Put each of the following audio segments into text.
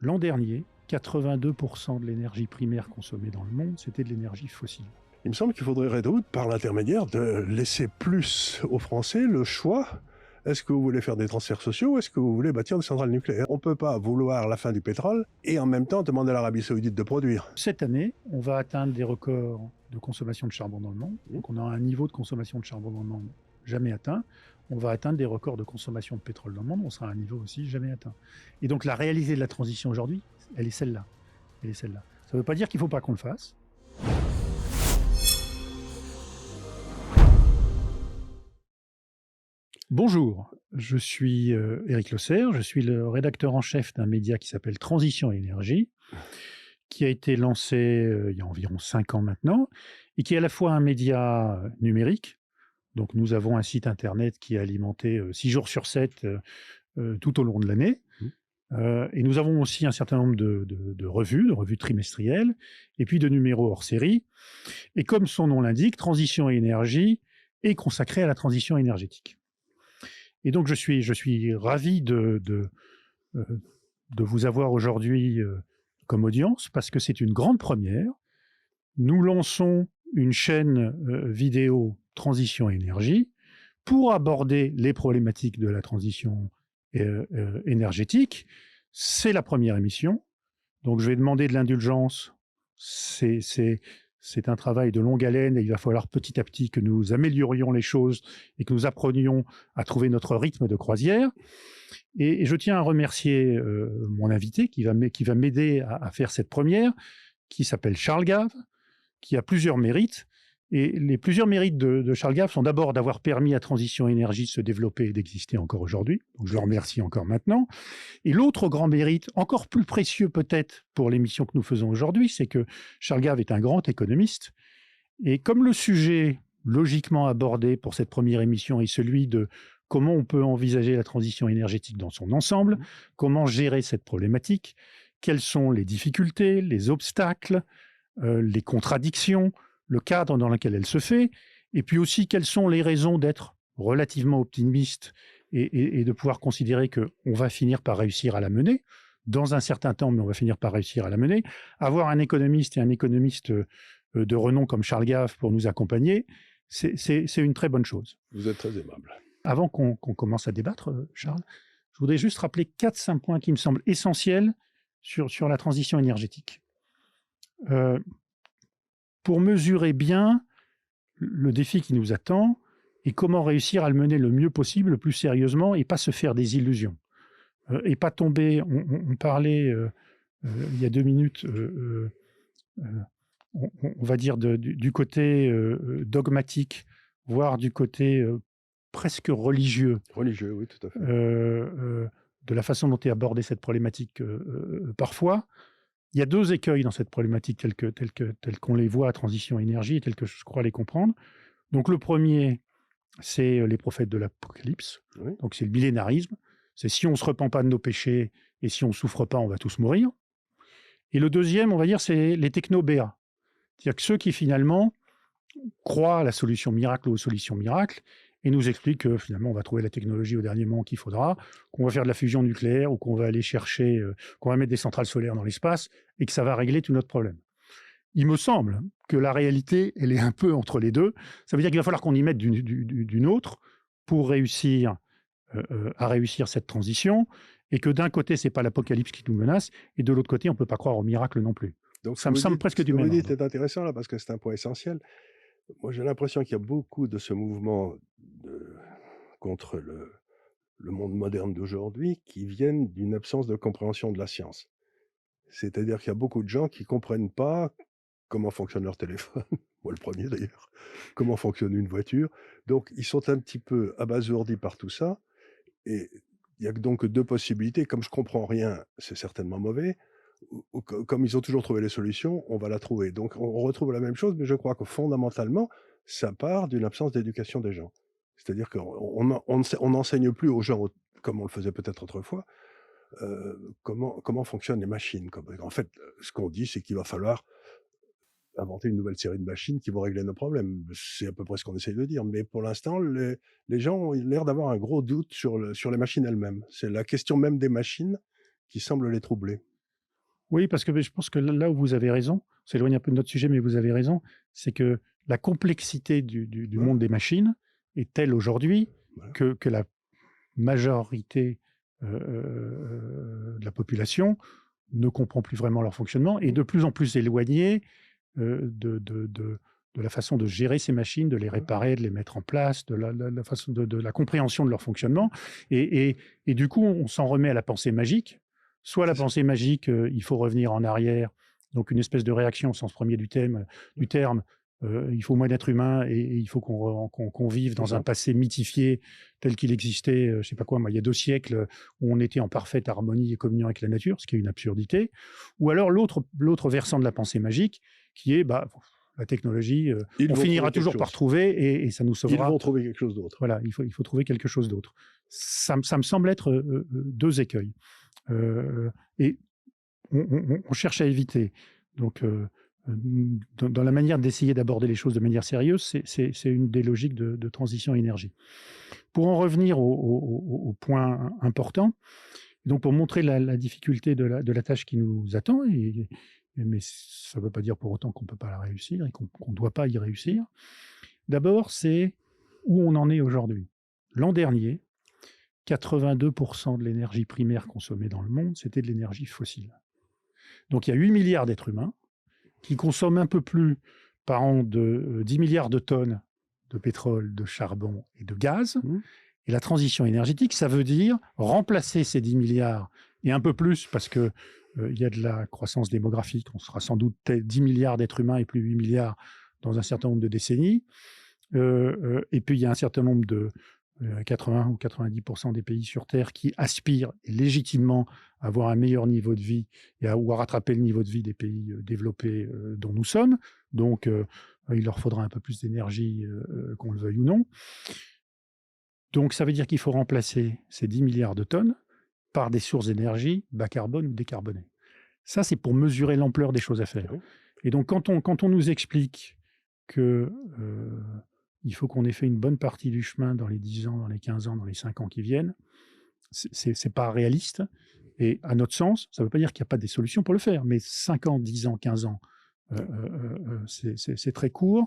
L'an dernier, 82% de l'énergie primaire consommée dans le monde, c'était de l'énergie fossile. Il me semble qu'il faudrait résoudre par l'intermédiaire de laisser plus aux Français le choix. Est-ce que vous voulez faire des transferts sociaux ou est-ce que vous voulez bâtir des centrales nucléaires? On ne peut pas vouloir la fin du pétrole et en même temps demander à l'Arabie Saoudite de produire. Cette année, on va atteindre des records de consommation de charbon dans le monde. Donc on a un niveau de consommation de charbon dans le monde jamais atteint. On va atteindre des records de consommation de pétrole dans le monde. On sera à un niveau aussi jamais atteint. Et donc la réalité de la transition aujourd'hui, elle est celle-là. Elle est celle-là. Ça ne veut pas dire qu'il ne faut pas qu'on le fasse. Bonjour, je suis Éric Losser, je suis le rédacteur en chef d'un média qui s'appelle Transition Énergie, qui a été lancé il y a environ 5 ans maintenant, et qui est à la fois un média numérique. Donc nous avons un site internet qui est alimenté 6 jours sur 7 tout au long de l'année. Et nous avons aussi un certain nombre de revues trimestrielles, et puis de numéros hors série. Et comme son nom l'indique, Transition Énergie est consacré à la transition énergétique. Et donc je suis ravi de vous avoir aujourd'hui comme audience, parce que c'est une grande première. Nous lançons une chaîne vidéo Transition Énergie pour aborder les problématiques de la transition énergétique. C'est la première émission, donc je vais demander de l'indulgence. C'est un travail de longue haleine et il va falloir petit à petit que nous améliorions les choses et que nous apprenions à trouver notre rythme de croisière. Et je tiens à remercier mon invité qui va m'aider à faire cette première, qui s'appelle Charles Gave, qui a plusieurs mérites. Et les plusieurs mérites de Charles Gave sont d'abord d'avoir permis à Transition Énergie de se développer et d'exister encore aujourd'hui. Donc je le remercie encore maintenant. Et l'autre grand mérite, encore plus précieux peut-être pour l'émission que nous faisons aujourd'hui, c'est que Charles Gave est un grand économiste. Et comme le sujet logiquement abordé pour cette première émission est celui de comment on peut envisager la transition énergétique dans son ensemble, comment gérer cette problématique, quelles sont les difficultés, les obstacles, les contradictions, le cadre dans lequel elle se fait, et puis aussi quelles sont les raisons d'être relativement optimiste et de pouvoir considérer qu'on va finir par réussir à la mener, dans un certain temps, mais on va finir par réussir à la mener. Avoir un économiste et un économiste de renom comme Charles Gave pour nous accompagner, c'est une très bonne chose. Vous êtes très aimable. Avant qu'on commence à débattre, Charles, je voudrais juste rappeler 4-5 points qui me semblent essentiels sur la transition énergétique. Pour mesurer bien le défi qui nous attend et comment réussir à le mener le mieux possible, le plus sérieusement, et pas se faire des illusions. Et pas tomber, on parlait il y a 2 minutes, on va dire du côté dogmatique, voire du côté presque religieux. Religieux, oui, tout à fait. De la façon dont est abordée cette problématique parfois. Il y a 2 écueils dans cette problématique tels qu'on les voit à Transition Énergie et tels que je crois les comprendre. Donc le premier, c'est les prophètes de l'Apocalypse. Oui. Donc c'est le millénarisme. C'est si on ne se repent pas de nos péchés et si on ne souffre pas, on va tous mourir. Et le deuxième, on va dire, c'est les techno-BA. C'est-à-dire que ceux qui finalement croient à la solution miracle ou aux solutions miracles et nous expliquent que finalement on va trouver la technologie au dernier moment qu'il faudra, qu'on va faire de la fusion nucléaire ou qu'on va aller chercher, qu'on va mettre des centrales solaires dans l'espace et que ça va régler tout notre problème. Il me semble que la réalité, elle est un peu entre les deux. Ça veut dire qu'il va falloir qu'on y mette d'une autre pour réussir à réussir cette transition, et que d'un côté, c'est pas l'apocalypse qui nous menace, et de l'autre côté, on peut pas croire au miracle non plus. Donc, Ça me semble presque du même même ordre. Ce que vous ordre. dites est intéressant là parce que c'est un point essentiel. Moi, j'ai l'impression qu'il y a beaucoup de ce mouvement contre le monde moderne d'aujourd'hui qui viennent d'une absence de compréhension de la science. C'est-à-dire qu'il y a beaucoup de gens qui comprennent pas comment fonctionne leur téléphone, moi le premier d'ailleurs, comment fonctionne une voiture. Donc ils sont un petit peu abasourdis par tout ça et il y a donc 2 possibilités. Comme je comprends rien, c'est certainement mauvais ou comme ils ont toujours trouvé les solutions, on va la trouver. Donc on retrouve la même chose, mais je crois que fondamentalement, ça part d'une absence d'éducation des gens. C'est-à-dire qu'on n'enseigne plus aux gens, comme on le faisait peut-être autrefois, comment fonctionnent les machines. En fait, ce qu'on dit, c'est qu'il va falloir inventer une nouvelle série de machines qui vont régler nos problèmes. C'est à peu près ce qu'on essaye de dire. Mais pour l'instant, les gens ont l'air d'avoir un gros doute sur les machines elles-mêmes. C'est la question même des machines qui semble les troubler. Oui, parce que je pense que là où vous avez raison, on s'éloigne un peu de notre sujet, mais vous avez raison, c'est que la complexité du Voilà, monde des machines est telle aujourd'hui voilà. que la majorité de la population ne comprend plus vraiment leur fonctionnement et Mmh, de plus en plus éloignée de la façon de gérer ces machines, de les voilà. réparer, de les mettre en place, de la façon de la compréhension de leur Mmh, fonctionnement. Et du coup, on s'en remet à la pensée magique. Soit la c'est ça. pensée magique, il faut revenir en arrière, donc une espèce de réaction au sens premier du terme. Il faut moins d'êtres humains et il faut qu'on vive C'est dans un ça. passé mythifié tel qu'il existait, je sais pas quoi, moi, il y a 2 siècles, où on était en parfaite harmonie et communion avec la nature, ce qui est une absurdité. Ou alors l'autre versant de la pensée magique, qui est, bah, la technologie, Ils on vont trouver finira quelque toujours par chose. trouver et ça nous Ils sauvera. vont trouver quelque chose d'autre. Voilà, il faut trouver quelque chose d'autre. Ça me semble être 2 écueils. Et on cherche à éviter. Donc, dans la manière d'essayer d'aborder les choses de manière sérieuse, c'est une des logiques de transition énergie. Pour en revenir au point important, donc pour montrer la difficulté de la tâche qui nous attend, mais ça ne veut pas dire pour autant qu'on ne peut pas la réussir et qu'on ne doit pas y réussir. D'abord, c'est où on en est aujourd'hui. L'an dernier, 82% de l'énergie primaire consommée dans le monde, c'était de l'énergie fossile. Donc il y a 8 milliards d'êtres humains qui consomment un peu plus par an de 10 milliards de tonnes de pétrole, de charbon et de gaz. Mmh, Et la transition énergétique, ça veut dire remplacer ces 10 milliards et un peu plus parce que il y a de la croissance démographique. On sera sans doute 10 milliards d'êtres humains et plus 8 milliards dans un certain nombre de décennies. Et puis, il y a un certain nombre de 80 ou 90% des pays sur Terre qui aspirent légitimement à avoir un meilleur niveau de vie ou à rattraper le niveau de vie des pays développés dont nous sommes. Donc, il leur faudra un peu plus d'énergie, qu'on le veuille ou non. Donc, ça veut dire qu'il faut remplacer ces 10 milliards de tonnes par des sources d'énergie bas carbone ou décarbonées. Ça, c'est pour mesurer l'ampleur des choses à faire. oui. Et donc, quand on nous explique que il faut qu'on ait fait une bonne partie du chemin dans les 10 ans, dans les 15 ans, dans les 5 ans qui viennent, c'est pas réaliste. Et à notre sens, ça ne veut pas dire qu'il n'y a pas des solutions pour le faire, mais 5 ans, 10 ans, 15 ans, c'est très court.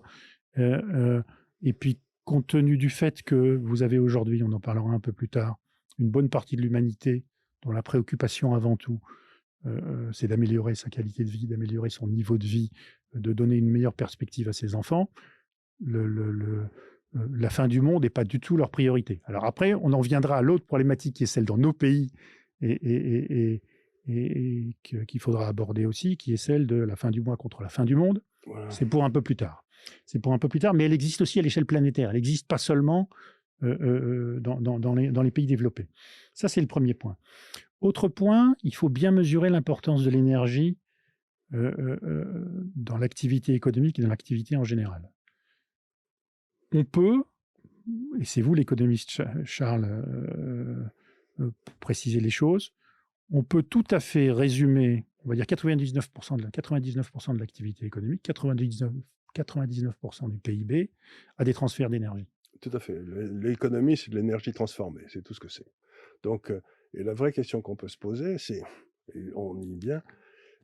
Et puis, compte tenu du fait que vous avez aujourd'hui, on en parlera un peu plus tard, une bonne partie de l'humanité dont la préoccupation avant tout, c'est d'améliorer sa qualité de vie, d'améliorer son niveau de vie, de donner une meilleure perspective à ses enfants, la fin du monde n'est pas du tout leur priorité. Alors après, on en viendra à l'autre problématique qui est celle dans nos pays et qu'il faudra aborder aussi, qui est celle de la fin du mois contre la fin du monde. Voilà. C'est pour un peu plus tard. C'est pour un peu plus tard, mais elle existe aussi à l'échelle planétaire. Elle n'existe pas seulement dans les pays développés. Ça, c'est le premier point. Autre point, il faut bien mesurer l'importance de l'énergie dans l'activité économique et dans l'activité en général. On peut, et c'est vous l'économiste Charles, pour préciser les choses, on peut tout à fait résumer, on va dire 99% de l'activité économique, 99% du PIB, à des transferts d'énergie. Tout à fait. L'économie, c'est de l'énergie transformée, c'est tout ce que c'est. Donc, et la vraie question qu'on peut se poser, c'est, et on y vient,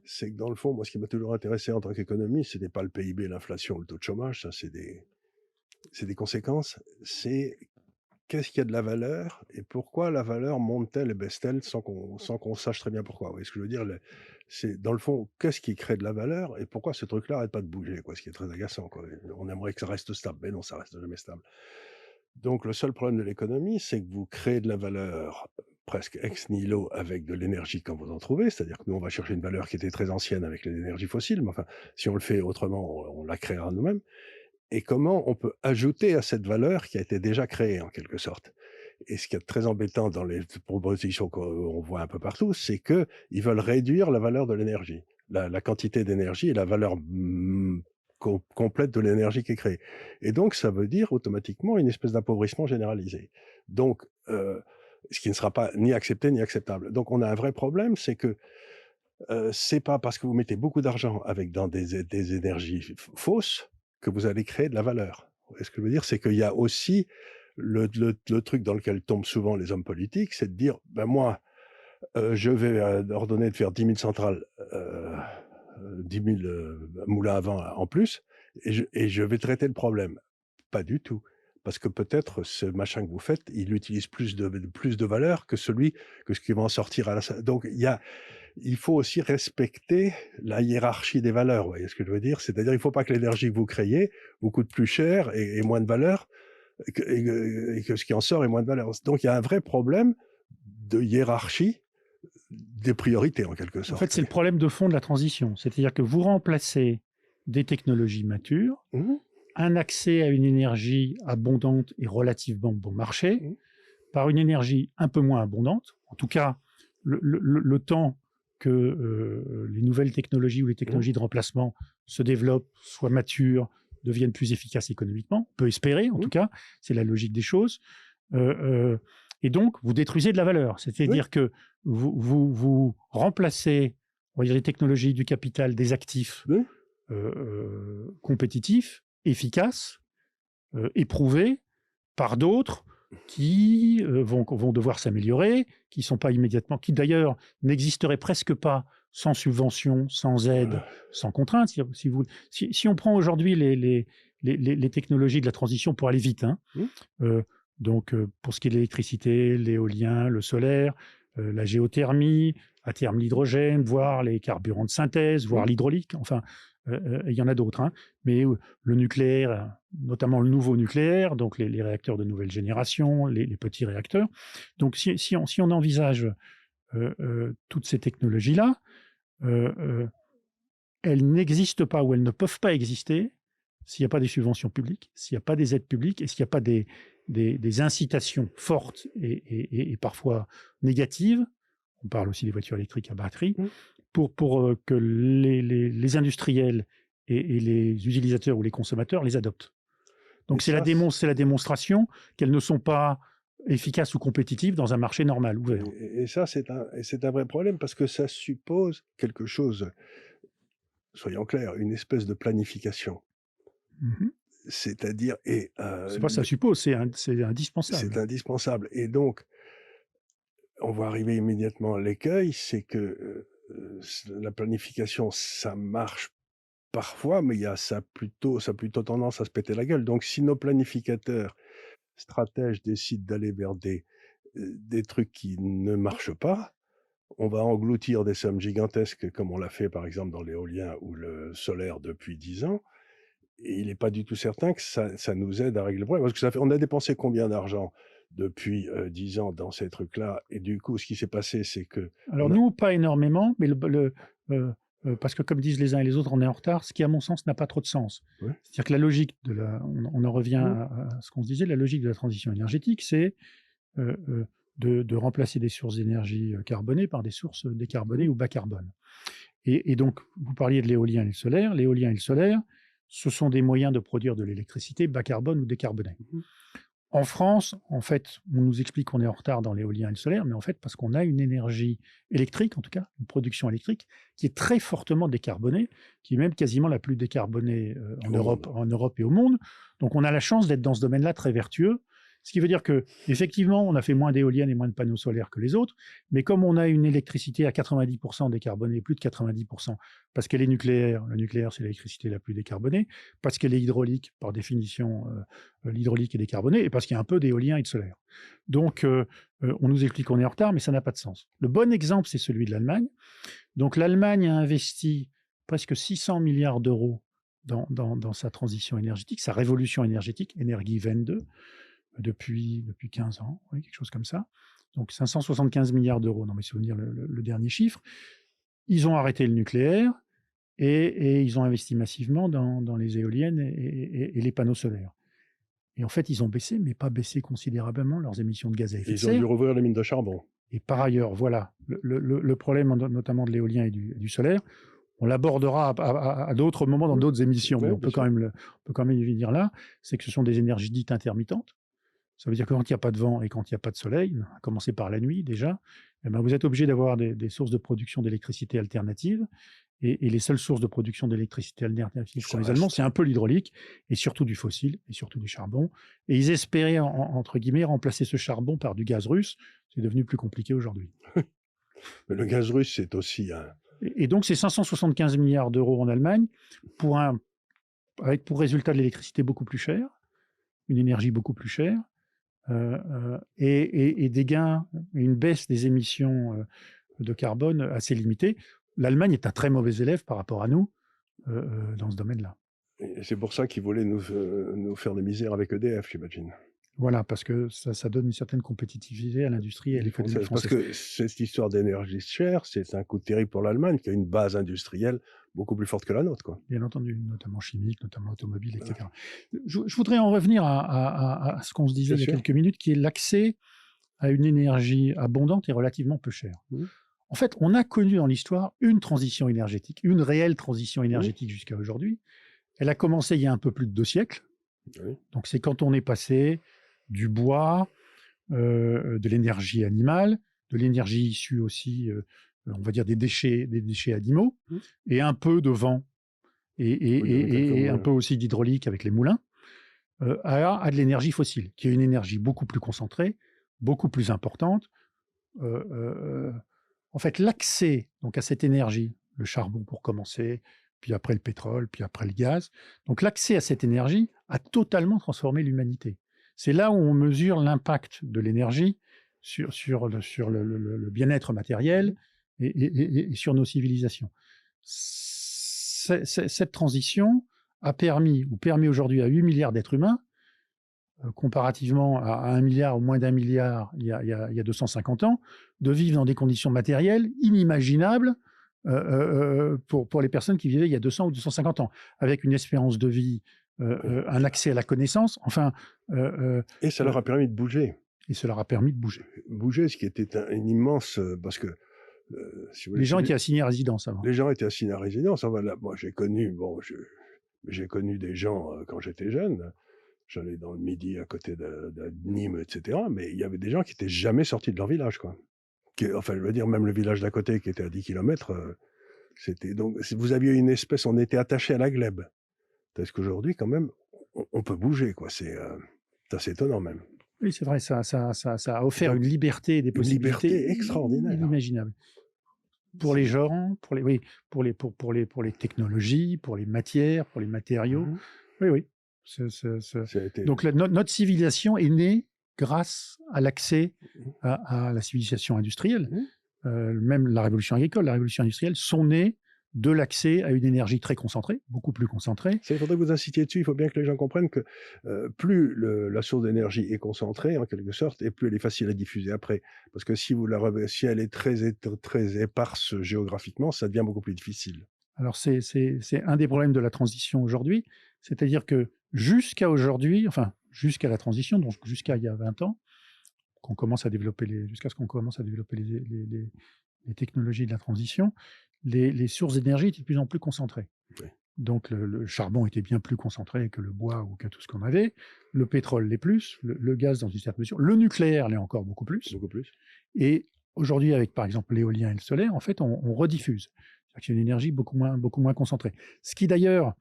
c'est que dans le fond, moi, ce qui m'a toujours intéressé en tant qu'économiste, ce n'est pas le PIB, l'inflation, le taux de chômage, ça, c'est des conséquences. C'est qu'est-ce qui a de la valeur et pourquoi la valeur monte-t-elle et baisse-t-elle sans qu'on sache très bien pourquoi. Vous voyez ce que je veux dire? C'est dans le fond, qu'est-ce qui crée de la valeur et pourquoi ce truc-là arrête pas de bouger, quoi, ce qui est très agaçant, quoi. On aimerait que ça reste stable, mais non, ça reste jamais stable. Donc le seul problème de l'économie, c'est que vous créez de la valeur presque ex nihilo avec de l'énergie quand vous en trouvez, c'est-à-dire que nous, on va chercher une valeur qui était très ancienne avec les énergies fossiles, mais enfin, si on le fait autrement, on la créera nous-mêmes. Et comment on peut ajouter à cette valeur qui a été déjà créée en quelque sorte. Et ce qui est très embêtant dans les propositions qu'on voit un peu partout, c'est qu'ils veulent réduire la valeur de l'énergie, la quantité d'énergie et la valeur complète de l'énergie qui est créée. Et donc, ça veut dire automatiquement une espèce d'appauvrissement généralisé. Donc, ce qui ne sera pas ni accepté ni acceptable. Donc, on a un vrai problème, c'est que c'est pas parce que vous mettez beaucoup d'argent avec dans des énergies fausses que vous allez créer de la valeur. Vous voyez ce que je veux dire? C'est qu'il y a aussi le truc dans lequel tombent souvent les hommes politiques, c'est de dire: «Ben moi, je vais, ordonner de faire 10 000 centrales, 10 000 moulins à vent en plus et je vais traiter le problème. Pas du tout. Parce que peut-être ce machin que vous faites, il utilise plus de valeur que ce qui va en sortir à la donc il faut aussi respecter la hiérarchie des valeurs, vous voyez ce que je veux dire? C'est-à-dire, il ne faut pas que l'énergie que vous créez vous coûte plus cher et moins de valeur et que ce qui en sort ait moins de valeur. Donc il y a un vrai problème de hiérarchie des priorités, en quelque En fait, sorte. c'est le problème de fond de la transition. C'est-à-dire que vous remplacez des technologies matures, Mmh. un accès à une énergie abondante et relativement bon marché, Mmh. par une énergie un peu moins abondante. En tout cas, le temps que les nouvelles technologies ou les Mmh. technologies de remplacement se développent, soient matures, deviennent plus efficaces économiquement, on peut espérer, en Mmh. tout cas, c'est la logique des choses. Euh, euh, et donc, vous détruisez de la valeur. Oui. C'est-à-dire que vous remplacez, on va dire, les technologies du capital des actifs Oui. compétitifs, efficaces, éprouvés, par d'autres qui vont devoir s'améliorer, qui sont pas immédiatement, qui d'ailleurs n'existeraient presque pas sans subvention, sans aide, Voilà. sans contrainte. Si on prend aujourd'hui les technologies de la transition pour aller vite, hein, Mmh. donc pour ce qui est de l'électricité, l'éolien, le solaire, la géothermie, à terme l'hydrogène, voire les carburants de synthèse, voire Mmh. l'hydraulique, enfin, il y en a d'autres, hein, mais le nucléaire, notamment le nouveau nucléaire, donc les réacteurs de nouvelle génération, les petits réacteurs. Donc si on envisage toutes ces technologies-là, euh, euh, elles n'existent pas ou elles ne peuvent pas exister s'il n'y a pas des subventions publiques, s'il n'y a pas des aides publiques et s'il n'y a pas des incitations fortes et parfois négatives. On parle aussi des voitures électriques à batterie, Mmh. pour que les industriels et les utilisateurs ou les consommateurs les adoptent. Et Donc ça, c'est la démonstration qu'elles ne sont pas efficaces ou compétitives dans un marché normal, ouvert. et ça, c'est un vrai problème parce que ça suppose quelque chose, soyons clairs, une espèce de planification. Mhm. C'est-à-dire C'est pas ça suppose, c'est c'est indispensable. indispensable et donc on va arriver immédiatement à l'écueil, c'est que, la planification, ça marche parfois, mais il y a ça a plutôt tendance à se péter la gueule. Donc si nos planificateurs, stratèges décident d'aller vers des trucs qui ne marchent pas, on va engloutir des sommes gigantesques comme on l'a fait par exemple dans l'éolien ou le solaire depuis 10 ans et il n'est pas du tout certain que ça nous aide à régler le problème. Parce que ça fait on a dépensé combien d'argent depuis, 10 ans dans ces trucs-là et du coup, ce qui s'est passé, c'est Alors qu'on a nous, pas énormément, mais parce que comme disent les uns et les autres, on est en retard, ce qui, à mon sens, n'a pas trop de sens. ouais, C'est-à-dire que la logique on en revient mmh, à ce qu'on se disait, la logique de la transition énergétique, c'est euh, euh, de remplacer des sources d'énergie carbonées par des sources mmh, décarbonées ou bas carbone. Et donc, vous parliez de l'éolien et le solaire. L'éolien et le solaire, ce sont des moyens de produire de l'électricité bas carbone ou décarbonée. mmh. En France, en fait, on nous explique qu'on est en retard dans l'éolien et le solaire, mais en fait, parce qu'on a une énergie électrique, en tout cas, une production électrique, qui est très fortement décarbonée, qui est même quasiment la plus décarbonée Au monde. En Europe et au monde. Donc, on a la chance d'être dans ce domaine-là très vertueux. Ce qui veut dire que, effectivement, on a fait moins d'éoliennes et moins de panneaux solaires que les autres, mais comme on a une électricité à 90% décarbonée, plus de 90%, parce qu'elle est nucléaire, le nucléaire, c'est l'électricité la plus décarbonée, parce qu'elle est hydraulique, par définition, l'hydraulique est décarbonée, et parce qu'il y a un peu d'éolien et de solaire. Donc, on nous explique qu'on est en retard, mais ça n'a pas de sens. Le bon exemple, c'est celui de l'Allemagne. Donc, l'Allemagne a investi presque 600 milliards d'euros dans sa transition énergétique, sa révolution énergétique, Energiewende, depuis 15 ans, oui, quelque chose comme ça. Donc 575 milliards d'euros, dans mes souvenirs, le dernier chiffre. Ils ont arrêté le nucléaire et ils ont investi massivement dans les éoliennes et les panneaux solaires. Et en fait, ils ont baissé, mais pas baissé considérablement leurs émissions de gaz à effet de Ils ont dû serre. rouvrir les mines de charbon. Et par ailleurs, voilà, le problème notamment de l'éolien et du solaire, on l'abordera à d'autres moments dans Mmh. d'autres émissions, mais Ouais, on bien peut quand sûr. même y venir là, c'est que ce sont des énergies dites intermittentes. Ça veut dire que quand il n'y a pas de vent et quand il n'y a pas de soleil, à commencer par la nuit déjà, eh ben vous êtes obligé d'avoir des sources de production d'électricité alternatives. Et les seules sources de production d'électricité alternatives qu'ont Ça les Allemands, reste c'est un peu l'hydraulique et surtout du fossile et surtout du charbon. Et ils espéraient, entre guillemets, remplacer ce charbon par du gaz russe. C'est devenu plus compliqué aujourd'hui. mais le gaz russe, c'est aussi un Et donc, c'est 575 milliards d'euros en Allemagne avec pour résultat de l'électricité beaucoup plus chère, une énergie beaucoup plus chère, et des gains, une baisse des émissions de carbone assez limitée. L'Allemagne est un très mauvais élève par rapport à nous dans ce domaine-là. Et c'est pour ça qu'ils voulaient nous faire des misères avec EDF, j'imagine. Voilà, parce que ça donne une certaine compétitivité à l'industrie et à l'économie française. Parce que cette histoire d'énergie chère, c'est un coup terrible pour l'Allemagne, qui a une base industrielle beaucoup plus forte que la nôtre, quoi. Bien entendu, notamment chimique, notamment automobile, etc. Je voudrais en revenir à ce qu'on se disait il y a quelques minutes, qui est l'accès à une énergie abondante et relativement peu chère. En fait, on a connu dans l'histoire une transition énergétique, une réelle transition énergétique jusqu'à aujourd'hui. Elle a commencé il y a un peu plus de 2 siècles. Donc c'est quand on est passé du bois, de l'énergie animale, de l'énergie issue aussi, on va dire, des déchets animaux, et un peu de vent, et un peu aussi d'hydraulique avec les moulins, à de l'énergie fossile, qui est une énergie beaucoup plus concentrée, beaucoup plus importante. En fait, l'accès donc à cette énergie, le charbon pour commencer, puis après le pétrole, puis après le gaz, donc l'accès à cette énergie a totalement transformé l'humanité. C'est là où on mesure l'impact de l'énergie sur le bien-être matériel et sur nos civilisations. Cette transition a permis aujourd'hui à 8 milliards d'êtres humains, comparativement à 1 milliard ou moins d'1 milliard il y a 250 ans, de vivre dans des conditions matérielles inimaginables pour les personnes qui vivaient il y a 200 ou 250 ans, avec une espérance de vie, un accès à la connaissance, enfin... et ça leur a permis de bouger. Et ça leur a permis de bouger. Bouger, ce qui était une immense... parce que... si vous voulez, les gens étaient assignés à résidence avant. Les gens étaient assignés à résidence. Enfin, là, moi, j'ai connu des gens quand j'étais jeune. J'allais dans le Midi à côté de Nîmes, etc. Mais il y avait des gens qui n'étaient jamais sortis de leur village, quoi. Enfin, je veux dire, même le village d'à côté qui était à 10 km, c'était... Donc, vous aviez une espèce... On était attaché à la glèbe. Parce qu'aujourd'hui, quand même, on peut bouger, quoi. C'est assez étonnant, même. Oui, c'est vrai, ça a offert une liberté et des possibilités... Une liberté extraordinaire. Inimaginable. Pour les gens, pour les technologies, pour les matières, pour les matériaux. Oui. Donc notre civilisation est née grâce à l'accès à la civilisation industrielle. Même la révolution agricole, la révolution industrielle sont nées de l'accès à une énergie très concentrée, beaucoup plus concentrée. Il faudrait que vous incitiez dessus. Il faut bien que les gens comprennent que plus la source d'énergie est concentrée, en quelque sorte, et plus elle est facile à diffuser après. Parce que si elle est très éparse géographiquement, ça devient beaucoup plus difficile. Alors c'est un des problèmes de la transition aujourd'hui, c'est-à-dire que jusqu'à aujourd'hui, enfin jusqu'à la transition, donc jusqu'à il y a 20 ans, jusqu'à ce qu'on commence à développer les technologies de la transition, les sources d'énergie étaient de plus en plus concentrées. Oui. Donc le charbon était bien plus concentré que le bois ou que tout ce qu'on avait, le pétrole l'est plus, le gaz dans une certaine mesure, le nucléaire l'est encore beaucoup plus. Et aujourd'hui, avec par exemple l'éolien et le solaire, en fait, on rediffuse. C'est une énergie beaucoup moins concentrée. Ce qui d'ailleurs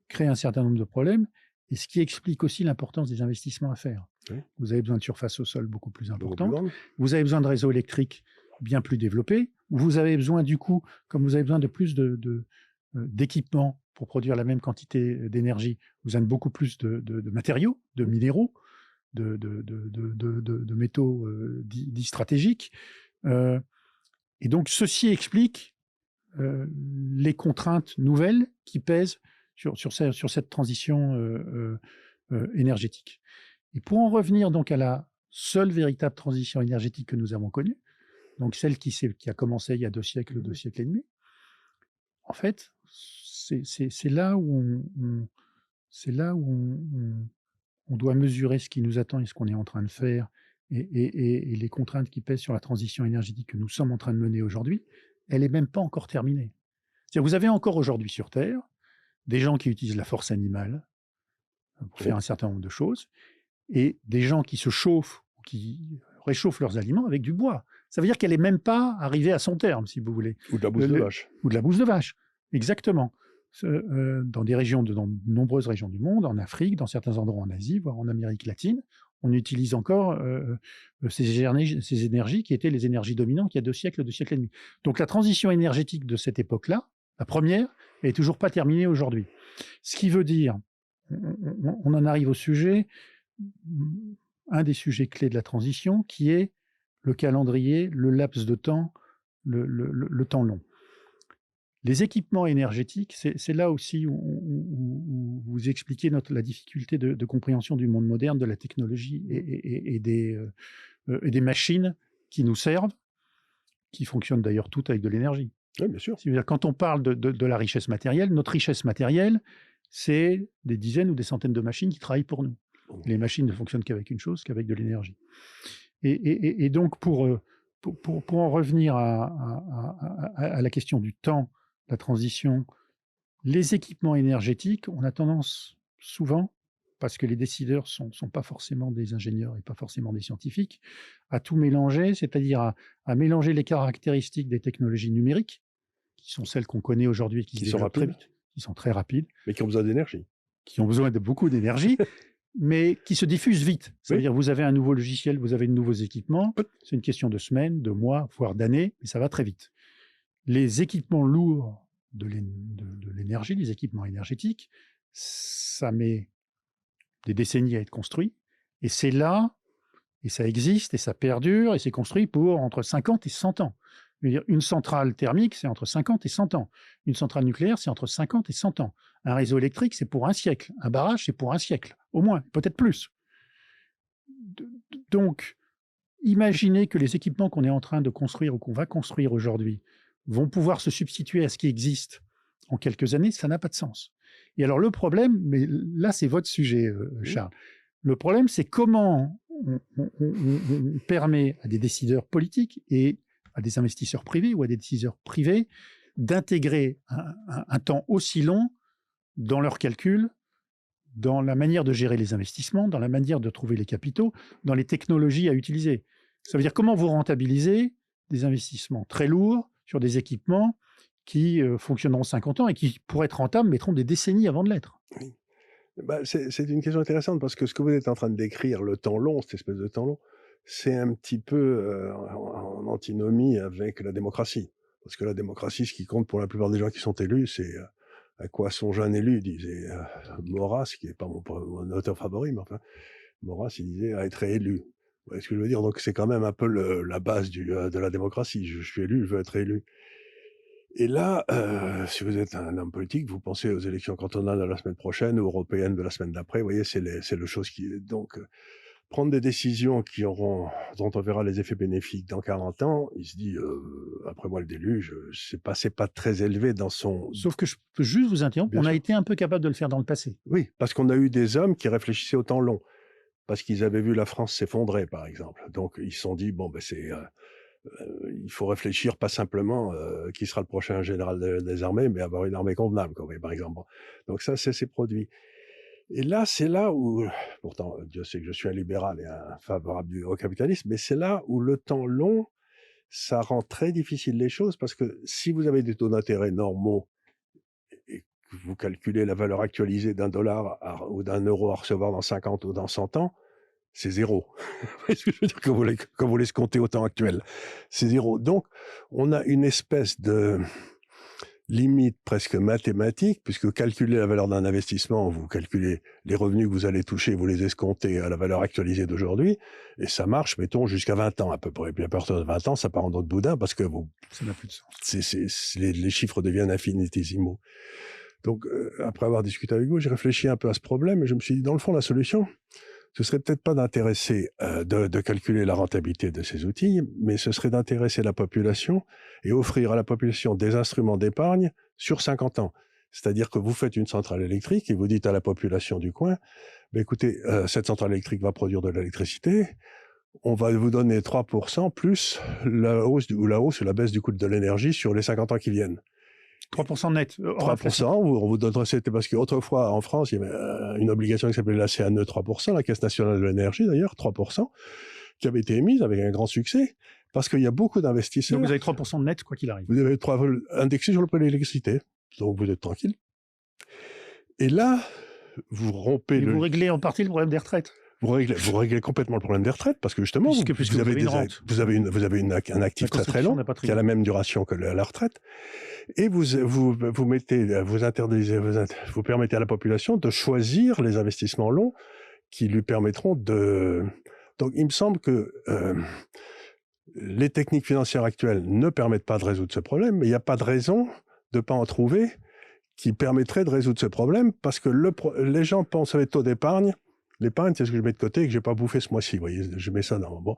crée un certain nombre de problèmes, et ce qui explique aussi l'importance des investissements à faire. Oui. Vous avez besoin de surface au sol beaucoup plus importante, vous avez besoin de réseaux électriques bien plus développés, vous avez besoin du coup, comme vous avez besoin de plus d'équipements pour produire la même quantité d'énergie, vous avez beaucoup plus de matériaux, de minéraux, de métaux dits stratégiques. Et donc ceci explique les contraintes nouvelles qui pèsent sur cette transition énergétique. Et pour en revenir donc à la seule véritable transition énergétique que nous avons connue, donc celle qui a commencé il y a 2 siècles, 2 siècles et demi, en fait, c'est là où on doit mesurer ce qui nous attend et ce qu'on est en train de faire, et les contraintes qui pèsent sur la transition énergétique que nous sommes en train de mener aujourd'hui. Elle n'est même pas encore terminée. C'est-à-dire, vous avez encore aujourd'hui sur Terre des gens qui utilisent la force animale pour faire un certain nombre de choses, et des gens qui se chauffent ou qui réchauffent leurs aliments avec du bois. Ça veut dire qu'elle n'est même pas arrivée à son terme, si vous voulez. Ou de la bouse de vache. Ou de la bouse de vache, exactement. Dans de nombreuses régions du monde, en Afrique, dans certains endroits en Asie, voire en Amérique latine, on utilise encore ces énergies qui étaient les énergies dominantes il y a 2 siècles, 2 siècles et demi. Donc la transition énergétique de cette époque-là, la première, elle n'est toujours pas terminée aujourd'hui. Ce qui veut dire, on en arrive au sujet, un des sujets clés de la transition, qui est le calendrier, le laps de temps, le temps long. Les équipements énergétiques, c'est là aussi où vous expliquez la difficulté de compréhension du monde moderne, de la technologie et des machines qui nous servent, qui fonctionnent d'ailleurs toutes avec de l'énergie. Oui, bien sûr. C'est-à-dire, quand on parle de la richesse matérielle, notre richesse matérielle, c'est des dizaines ou des centaines de machines qui travaillent pour nous. Les machines ne fonctionnent qu'avec une chose, qu'avec de l'énergie. Et donc, pour en revenir à la question du temps, la transition, les équipements énergétiques, on a tendance souvent, parce que les décideurs ne sont pas forcément des ingénieurs et pas forcément des scientifiques, à tout mélanger, c'est-à-dire à mélanger les caractéristiques des technologies numériques, qui sont celles qu'on connaît aujourd'hui et qui se développent très vite, qui sont très rapides. Mais qui ont besoin d'énergie. Qui ont besoin de beaucoup d'énergie, mais qui se diffusent vite. C'est-à-dire, vous avez un nouveau logiciel, vous avez de nouveaux équipements, c'est une question de semaines, de mois, voire d'années, mais ça va très vite. Les équipements lourds de l'énergie, les équipements énergétiques, ça met des décennies à être construit, et c'est là, et ça existe, et ça perdure, et c'est construit pour entre 50 et 100 ans. Je veux dire, une centrale thermique, c'est entre 50 et 100 ans. Une centrale nucléaire, c'est entre 50 et 100 ans. Un réseau électrique, c'est pour un siècle. Un barrage, c'est pour un siècle, au moins, peut-être plus. Donc, imaginez que les équipements qu'on est en train de construire ou qu'on va construire aujourd'hui vont pouvoir se substituer à ce qui existe en quelques années, ça n'a pas de sens. Et alors le problème, mais là c'est votre sujet, Charles, le problème c'est comment on permet à des décideurs politiques et à des investisseurs privés ou à des décideurs privés d'intégrer un temps aussi long dans leurs calculs, dans la manière de gérer les investissements, dans la manière de trouver les capitaux, dans les technologies à utiliser. Ça veut dire comment vous rentabilisez des investissements très lourds sur des équipements qui fonctionneront 50 ans et qui, pour être rentables, mettront des décennies avant de l'être. Oui. Bah, c'est une question intéressante parce que ce que vous êtes en train de décrire, le temps long, cette espèce de temps long, c'est un petit peu en antinomie avec la démocratie. Parce que la démocratie, ce qui compte pour la plupart des gens qui sont élus, c'est à quoi songe un élu, disait Maurras, qui n'est pas mon auteur favori, mais enfin, Maurras, il disait à être élu. Vous voyez ce que je veux dire? Donc c'est quand même un peu la base de la démocratie. Je suis élu, je veux être élu. Et là, si vous êtes un homme politique, vous pensez aux élections cantonales de la semaine prochaine ou européennes de la semaine d'après. Vous voyez, c'est le chose qui est donc prendre des décisions dont on verra les effets bénéfiques dans 40 ans. Il se dit, après moi le déluge, c'est pas très élevé dans son. Sauf que je peux juste vous interrompre. Bien on sûr. a été un peu capable de le faire dans le passé. Oui, parce qu'on a eu des hommes qui réfléchissaient au temps long, parce qu'ils avaient vu la France s'effondrer, par exemple. Donc ils se sont dit, bon, ben il faut réfléchir pas simplement qui sera le prochain général des armées, mais avoir une armée convenable, quoi, par exemple. Donc ça, c'est produit. Et là, c'est là où, pourtant, Dieu sait que je suis un libéral et un favorable au capitalisme, mais c'est là où le temps long, ça rend très difficile les choses, parce que si vous avez des taux d'intérêt normaux et que vous calculez la valeur actualisée d'un dollar ou d'un euro à recevoir dans 50 ou dans 100 ans, c'est zéro. Vous voyez ce que je veux dire quand vous les comptez au temps actuel? C'est zéro. Donc, on a une espèce de limite presque mathématique, puisque calculer la valeur d'un investissement, vous calculez les revenus que vous allez toucher, vous les escomptez à la valeur actualisée d'aujourd'hui, et ça marche, mettons, jusqu'à 20 ans à peu près. Et puis à partir de 20 ans, ça part en autre boudin, parce que ça n'a plus de sens. Les chiffres deviennent infinitésimaux. Donc, après avoir discuté avec vous, j'ai réfléchi un peu à ce problème, et je me suis dit, dans le fond, la solution, ce serait peut-être pas d'intéresser, de calculer la rentabilité de ces outils, mais ce serait d'intéresser la population et offrir à la population des instruments d'épargne sur 50 ans. C'est-à-dire que vous faites une centrale électrique et vous dites à la population du coin, bah, écoutez, cette centrale électrique va produire de l'électricité, on va vous donner 3% plus la hausse ou la baisse du coût de l'énergie sur les 50 ans qui viennent. 3% net. 3%, on vous donnerait, c'était parce qu'autrefois, en France, il y avait une obligation qui s'appelait la CNE 3%, la Caisse nationale de l'énergie d'ailleurs, 3%, qui avait été émise avec un grand succès, parce qu'il y a beaucoup d'investisseurs. Donc vous avez 3% de net, quoi qu'il arrive. Vous avez indexé sur le prix de l'électricité, donc vous êtes tranquille. Et là, vous rompez vous réglez en partie le problème des retraites. Vous réglez complètement le problème des retraites parce que justement, puisque vous avez un actif très très long qui a la même duration que la retraite, et vous permettez à la population de choisir les investissements longs qui lui permettront de... Donc il me semble que les techniques financières actuelles ne permettent pas de résoudre ce problème, mais il n'y a pas de raison de ne pas en trouver qui permettrait de résoudre ce problème, parce que les gens pensent avec taux d'épargne. L'épargne, c'est ce que je mets de côté et que je n'ai pas bouffé ce mois-ci. Vous voyez, je mets ça dans... Bon,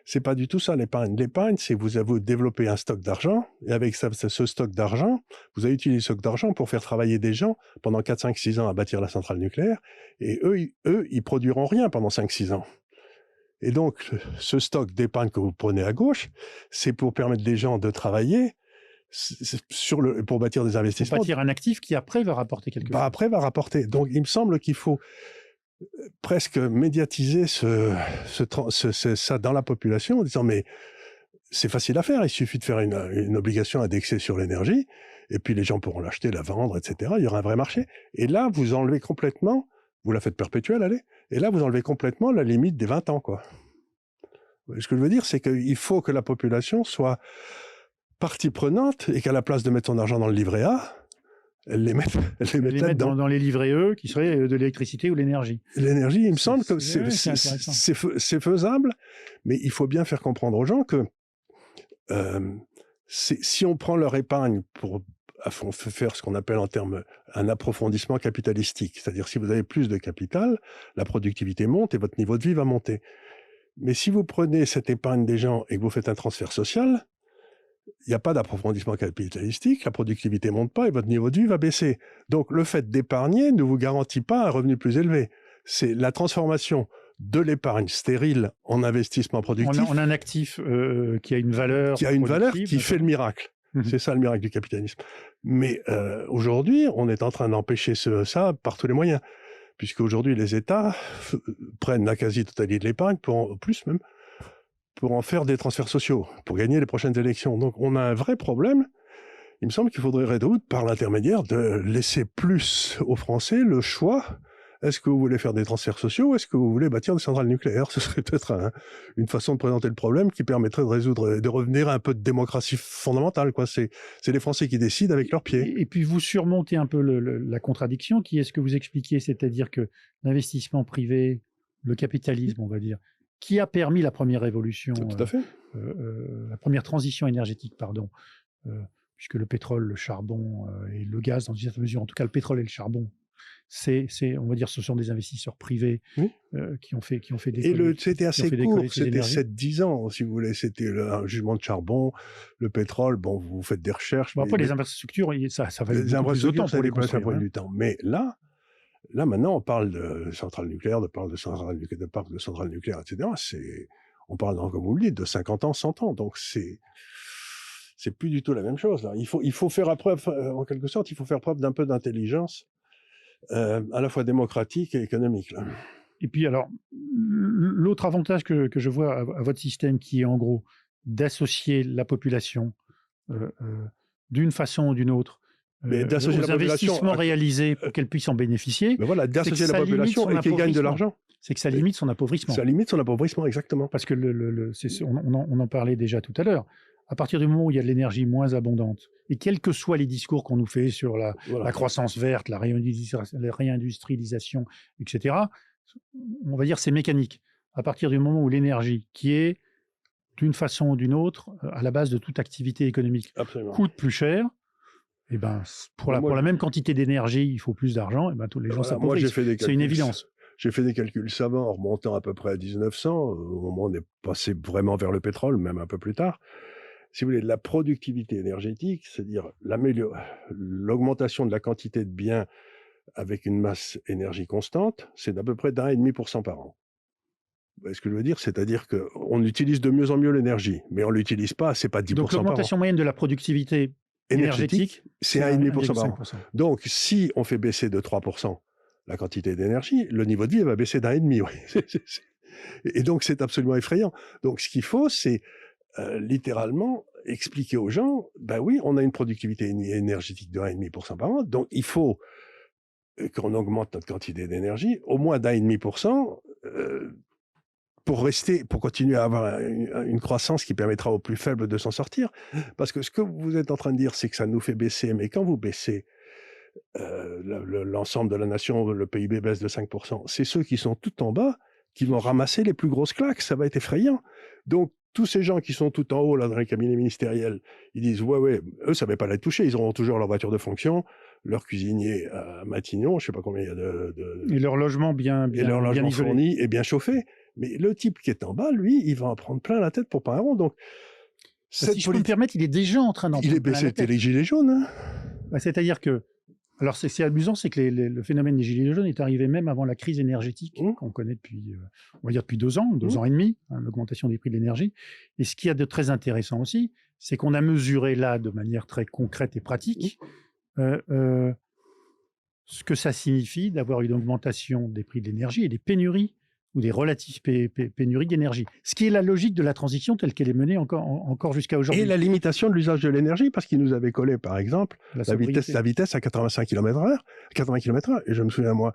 c'est pas du tout ça, l'épargne. L'épargne, c'est vous développez un stock d'argent, et avec ce stock d'argent, vous avez utilisé ce stock d'argent pour faire travailler des gens pendant 4, 5, 6 ans à bâtir la centrale nucléaire, et eux, ils produiront rien pendant 5, 6 ans. Et donc, ce stock d'épargne que vous prenez à gauche, c'est pour permettre des gens de travailler pour bâtir des investissements. Pour bâtir un actif qui après va rapporter quelque chose. Après va rapporter. Donc il me semble qu'il faut presque médiatiser ça dans la population en disant mais c'est facile à faire, il suffit de faire une obligation indexée sur l'énergie et puis les gens pourront l'acheter, la vendre, etc. Il y aura un vrai marché. Et là, vous enlevez complètement, vous la faites perpétuelle, allez, et là vous enlevez complètement la limite des 20 ans, quoi. Ce que je veux dire, c'est qu'il faut que la population soit partie prenante et qu'à la place de mettre son argent dans le livret A, elle les mette là-dedans. Dans les livrets E, qui seraient de l'électricité ou l'énergie. L'énergie, il me semble que c'est faisable, mais il faut bien faire comprendre aux gens que si on prend leur épargne pour faire ce qu'on appelle en termes un approfondissement capitalistique, c'est-à-dire si vous avez plus de capital, la productivité monte et votre niveau de vie va monter. Mais si vous prenez cette épargne des gens et que vous faites un transfert social, il n'y a pas d'approfondissement capitalistique, la productivité ne monte pas et votre niveau de vie va baisser. Donc le fait d'épargner ne vous garantit pas un revenu plus élevé. C'est la transformation de l'épargne stérile en investissement productif. On a un actif qui a une valeur. Qui a une valeur qui fait le miracle. C'est ça le miracle du capitalisme. Mais aujourd'hui, on est en train d'empêcher ça par tous les moyens. Puisque aujourd'hui, les États prennent la quasi-totalité de l'épargne, plus même, pour en faire des transferts sociaux, pour gagner les prochaines élections. Donc on a un vrai problème. Il me semble qu'il faudrait résoudre par l'intermédiaire de laisser plus aux Français le choix. Est-ce que vous voulez faire des transferts sociaux ou est-ce que vous voulez bâtir des centrales nucléaires? Ce serait peut-être une façon de présenter le problème qui permettrait de revenir à un peu de démocratie fondamentale, quoi. C'est les Français qui décident avec leurs pieds. Et puis vous surmontez un peu la contradiction qui est ce que vous expliquez, c'est-à-dire que l'investissement privé, le capitalisme, on va dire, qui a permis la première révolution, tout à fait. la première transition énergétique, pardon, puisque le pétrole, le charbon et le gaz, dans une certaine mesure, en tout cas le pétrole et le charbon, on va dire, ce sont des investisseurs privés qui ont fait des... Et c'était assez court, c'était 7-10 ans, si vous voulez. C'était un jugement de charbon, le pétrole, bon, vous faites des recherches. Bon, après, les infrastructures, ça va les infrastructures, ça les prend du temps. Mais là, maintenant, on parle de centrales nucléaires, de parcs de centrales nucléaires, etc. On parle, comme vous le dites, de 50 ans, 100 ans. Donc, c'est plus du tout la même chose, là. Il faut faire preuve, en quelque sorte, il faut faire preuve d'un peu d'intelligence, à la fois démocratique et économique, là. Et puis, alors, l'autre avantage que je vois à votre système, qui est en gros d'associer la population d'une façon ou d'une autre, aux investissements réalisés pour qu'elle puisse en bénéficier. Mais voilà, d'associer la population et qu'elle gagne de l'argent. C'est que ça limite son appauvrissement. Ça limite son appauvrissement, exactement. Parce que on en parlait déjà tout à l'heure. À partir du moment où il y a de l'énergie moins abondante, et quels que soient les discours qu'on nous fait sur la croissance verte, la réindustrialisation, etc., on va dire c'est mécanique. À partir du moment où l'énergie, qui est d'une façon ou d'une autre, à la base de toute activité économique, coûte plus cher, et ben, pour la même quantité d'énergie, il faut plus d'argent, et ben, tous les gens s'appauvrissent. C'est une évidence. J'ai fait des calculs savants en remontant à peu près à 1900, au moment où on est passé vraiment vers le pétrole, même un peu plus tard. Si vous voulez, la productivité énergétique, c'est-à-dire l'augmentation de la quantité de biens avec une masse énergie constante, c'est d'à peu près d'1,5% par an. Vous voyez ce que je veux dire? C'est-à-dire qu'on utilise de mieux en mieux l'énergie, mais on ne l'utilise pas, c'est pas 10% par an. Donc l'augmentation moyenne de la productivité énergétique, c'est 1,5% par an. Donc si on fait baisser de 3% la quantité d'énergie, le niveau de vie va baisser d'1,5. Ouais. Et donc c'est absolument effrayant. Donc ce qu'il faut, c'est littéralement expliquer aux gens, ben oui, on a une productivité énergétique de 1,5% par an, donc il faut qu'on augmente notre quantité d'énergie au moins d'1,5%, pour continuer à avoir une croissance qui permettra aux plus faibles de s'en sortir. Parce que ce que vous êtes en train de dire, c'est que ça nous fait baisser, mais quand vous baissez l'ensemble de la nation, le PIB baisse de 5%, c'est ceux qui sont tout en bas qui vont ramasser les plus grosses claques, ça va être effrayant. Donc, tous ces gens qui sont tout en haut, là, dans les cabinets ministériels, ils disent, ouais, eux, ça ne va pas les toucher, ils auront toujours leur voiture de fonction, leur cuisinier à Matignon, je ne sais pas combien il y a et leur logement bien isolé. Fourni et bien chauffé. Mais le type qui est en bas, lui, il va en prendre plein la tête pour pas un rond. Donc, si je peux me permettre, il est déjà en train d'en prendre plein la tête. C'était les gilets jaunes. Hein. Bah, c'est-à-dire que, alors c'est amusant, c'est que le phénomène des gilets jaunes est arrivé même avant la crise énergétique qu'on connaît depuis, on va dire depuis 2 ans, 2 ans et demi, hein, l'augmentation des prix de l'énergie. Et ce qu'il y a de très intéressant aussi, c'est qu'on a mesuré là, de manière très concrète et pratique, ce que ça signifie d'avoir une augmentation des prix de l'énergie et des pénuries ou des relatives pénuries d'énergie. Ce qui est la logique de la transition telle qu'elle est menée encore jusqu'à aujourd'hui. Et la limitation de l'usage de l'énergie, parce qu'ils nous avaient collé, par exemple, la vitesse à 85 km/h, 80 km/h. Et je me souviens, moi,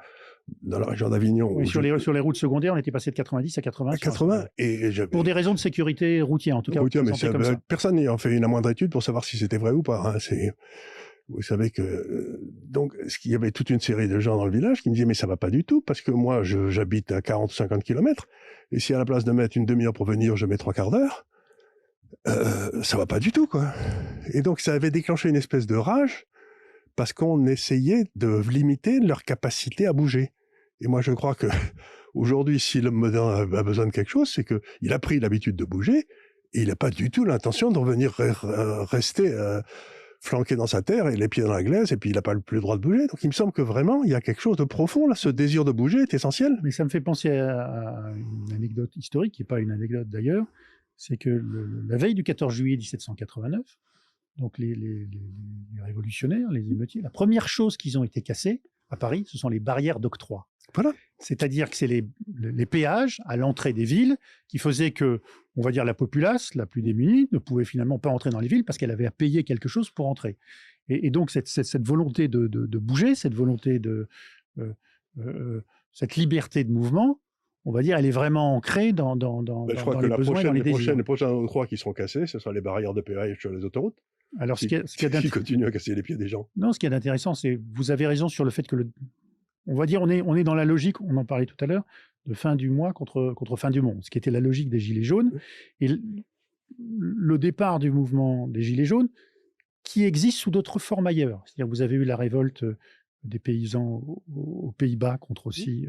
dans la région d'Avignon... Oui, sur les routes secondaires, on était passé de 90 à 80. À 80, pour des raisons de sécurité routière, en tout cas. Routière, mais personne n'a fait la moindre étude pour savoir si c'était vrai ou pas. Hein. Vous savez que... Donc, il y avait toute une série de gens dans le village qui me disaient « Mais ça va pas du tout, parce que moi, j'habite à 40 ou 50 km, et si à la place de mettre une demi-heure pour venir, je mets 3/4 d'heure, ça va pas du tout, quoi. » Et donc, ça avait déclenché une espèce de rage, parce qu'on essayait de limiter leur capacité à bouger. Et moi, je crois que aujourd'hui, si l'homme moderne a besoin de quelque chose, c'est qu'il a pris l'habitude de bouger, et il n'a pas du tout l'intention de revenir rester... flanqué dans sa terre et les pieds dans la glaise, et puis il n'a pas plus le droit de bouger. Donc il me semble que vraiment, il y a quelque chose de profond, là. Ce désir de bouger est essentiel. Mais ça me fait penser à une anecdote historique, qui n'est pas une anecdote d'ailleurs, c'est que la veille du 14 juillet 1789, donc les révolutionnaires, les émeutiers, la première chose qu'ils ont été cassés à Paris, ce sont les barrières d'octroi. Voilà. C'est-à-dire que c'est les péages à l'entrée des villes qui faisaient que, on va dire, la populace la plus démunie ne pouvait finalement pas entrer dans les villes parce qu'elle avait à payer quelque chose pour entrer. Et donc cette volonté de bouger, cette volonté cette liberté de mouvement, on va dire, elle est vraiment ancrée dans les besoins et dans les désirs. Les prochains octrois qui seront cassés, ce sera les barrières de péage sur les autoroutes. Alors, qui continuent à casser les pieds des gens. Non, ce qui est intéressant, c'est vous avez raison sur le fait que on va dire, on est dans la logique, on en parlait tout à l'heure, de fin du mois contre fin du monde, ce qui était la logique des Gilets jaunes. Et le départ du mouvement des Gilets jaunes, qui existe sous d'autres formes ailleurs. C'est-à-dire, vous avez eu la révolte des paysans aux Pays-Bas contre aussi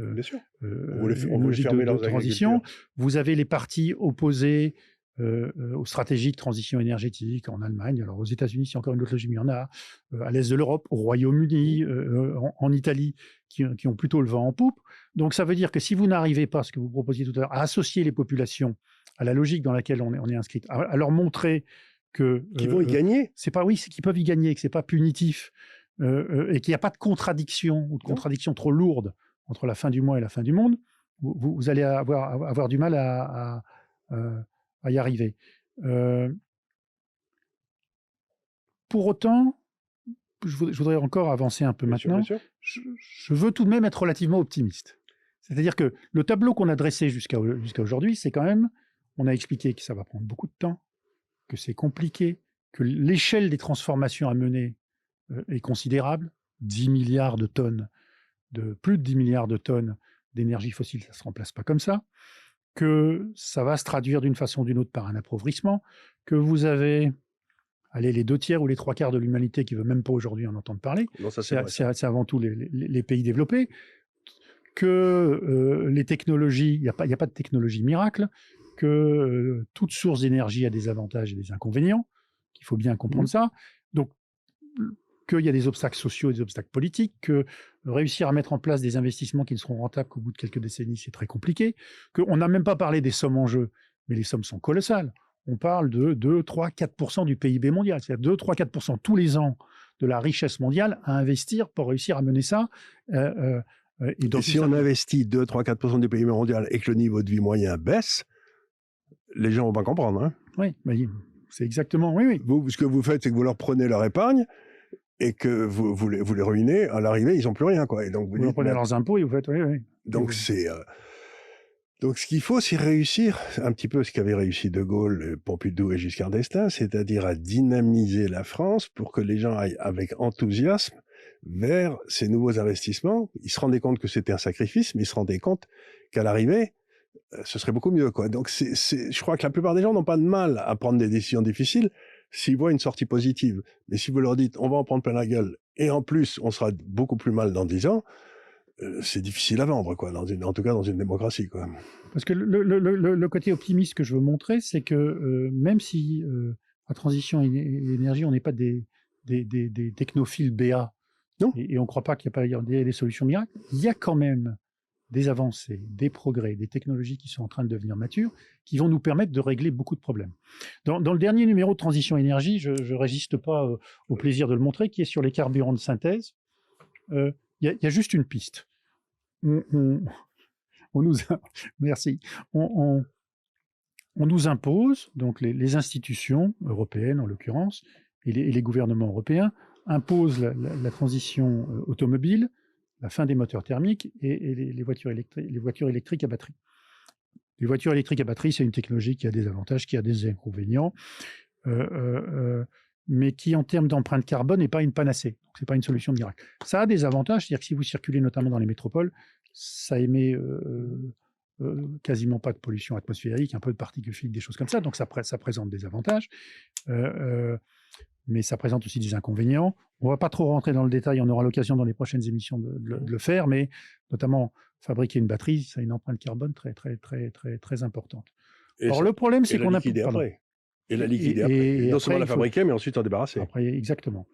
une logique de transition. Vous avez les partis opposés aux stratégies de transition énergétique en Allemagne. Alors aux États-Unis, c'est encore une autre logique, mais il y en a à l'est de l'Europe, au Royaume-Uni, en Italie, qui ont plutôt le vent en poupe. Donc ça veut dire que si vous n'arrivez pas, ce que vous proposiez tout à l'heure, à associer les populations à la logique dans laquelle on est inscrit, à leur montrer que... Qu'ils vont y gagner. C'est qu'ils peuvent y gagner, que ce n'est pas punitif, et qu'il n'y a pas de contradiction, ou de contradiction trop lourde entre la fin du mois et la fin du monde, vous allez avoir du mal à y arriver. Pour autant, je voudrais encore avancer un peu maintenant. Je veux tout de même être relativement optimiste. C'est-à-dire que le tableau qu'on a dressé jusqu'à aujourd'hui, c'est quand même, on a expliqué que ça va prendre beaucoup de temps, que c'est compliqué, que l'échelle des transformations à mener est considérable. 10 milliards de tonnes, plus de 10 milliards de tonnes d'énergie fossile, ça ne se remplace pas comme ça. Que ça va se traduire d'une façon ou d'une autre par un appauvrissement, que vous avez les 2/3 ou les 3/4 de l'humanité qui ne veut même pas aujourd'hui en entendre parler. C'est avant tout les pays développés. Que les technologies, il n'y a pas de technologie miracle, que toute source d'énergie a des avantages et des inconvénients, qu'il faut bien comprendre ça. Donc, qu'il y a des obstacles sociaux et des obstacles politiques, que réussir à mettre en place des investissements qui ne seront rentables qu'au bout de quelques décennies, c'est très compliqué, qu'on n'a même pas parlé des sommes en jeu, mais les sommes sont colossales. On parle de 2, 3, 4% du PIB mondial, c'est-à-dire 2, 3, 4% tous les ans de la richesse mondiale à investir pour réussir à mener ça. Et donc, si on investit 2, 3, 4% du PIB mondial et que le niveau de vie moyen baisse, les gens vont pas comprendre. Hein. Oui, c'est exactement, oui. Vous, ce que vous faites, c'est que vous leur prenez leur épargne, et que vous les ruinez, à l'arrivée, ils n'ont plus rien, quoi. Et donc vous prenez leurs impôts et vous faites, oui. Donc c'est... Donc ce qu'il faut, c'est réussir un petit peu ce qu'avaient réussi De Gaulle, Pompidou et Giscard d'Estaing, c'est-à-dire à dynamiser la France pour que les gens aillent avec enthousiasme vers ces nouveaux investissements. Ils se rendaient compte que c'était un sacrifice, mais ils se rendaient compte qu'à l'arrivée, ce serait beaucoup mieux, quoi. Donc je crois que la plupart des gens n'ont pas de mal à prendre des décisions difficiles s'ils voient une sortie positive. Mais si vous leur dites, on va en prendre plein la gueule, et en plus, on sera beaucoup plus mal dans 10 ans, c'est difficile à vendre, quoi, en tout cas dans une démocratie, quoi. Parce que le côté optimiste que je veux montrer, c'est que même si à transition et énergie, on n'est pas des technophiles BA, Non. et on ne croit pas qu'il y a des solutions miracles, il y a quand même des avancées, des progrès, des technologies qui sont en train de devenir matures, qui vont nous permettre de régler beaucoup de problèmes. Dans le dernier numéro de Transition Énergie, je ne résiste pas au plaisir de le montrer, qui est sur les carburants de synthèse. Il y a juste une piste. On nous merci. On nous impose, donc les institutions européennes en l'occurrence, et les gouvernements européens, imposent la transition automobile, la fin des moteurs thermiques et les voitures électriques à batterie. Les voitures électriques à batterie, c'est une technologie qui a des avantages, qui a des inconvénients, mais qui, en termes d'empreinte carbone, n'est pas une panacée. Ce n'est pas une solution miracle. Ça a des avantages, c'est-à-dire que si vous circulez notamment dans les métropoles, ça émet quasiment pas de pollution atmosphérique, un peu de particules fines, des choses comme ça, donc ça présente des avantages. Mais ça présente aussi des inconvénients. On ne va pas trop rentrer dans le détail, on aura l'occasion dans les prochaines émissions de le faire, mais notamment fabriquer une batterie, ça a une empreinte carbone très, très, très, très, très importante. Alors le problème, c'est qu'on a... Et la liquider après. Non seulement la fabriquer, mais ensuite en débarrasser. Après, exactement.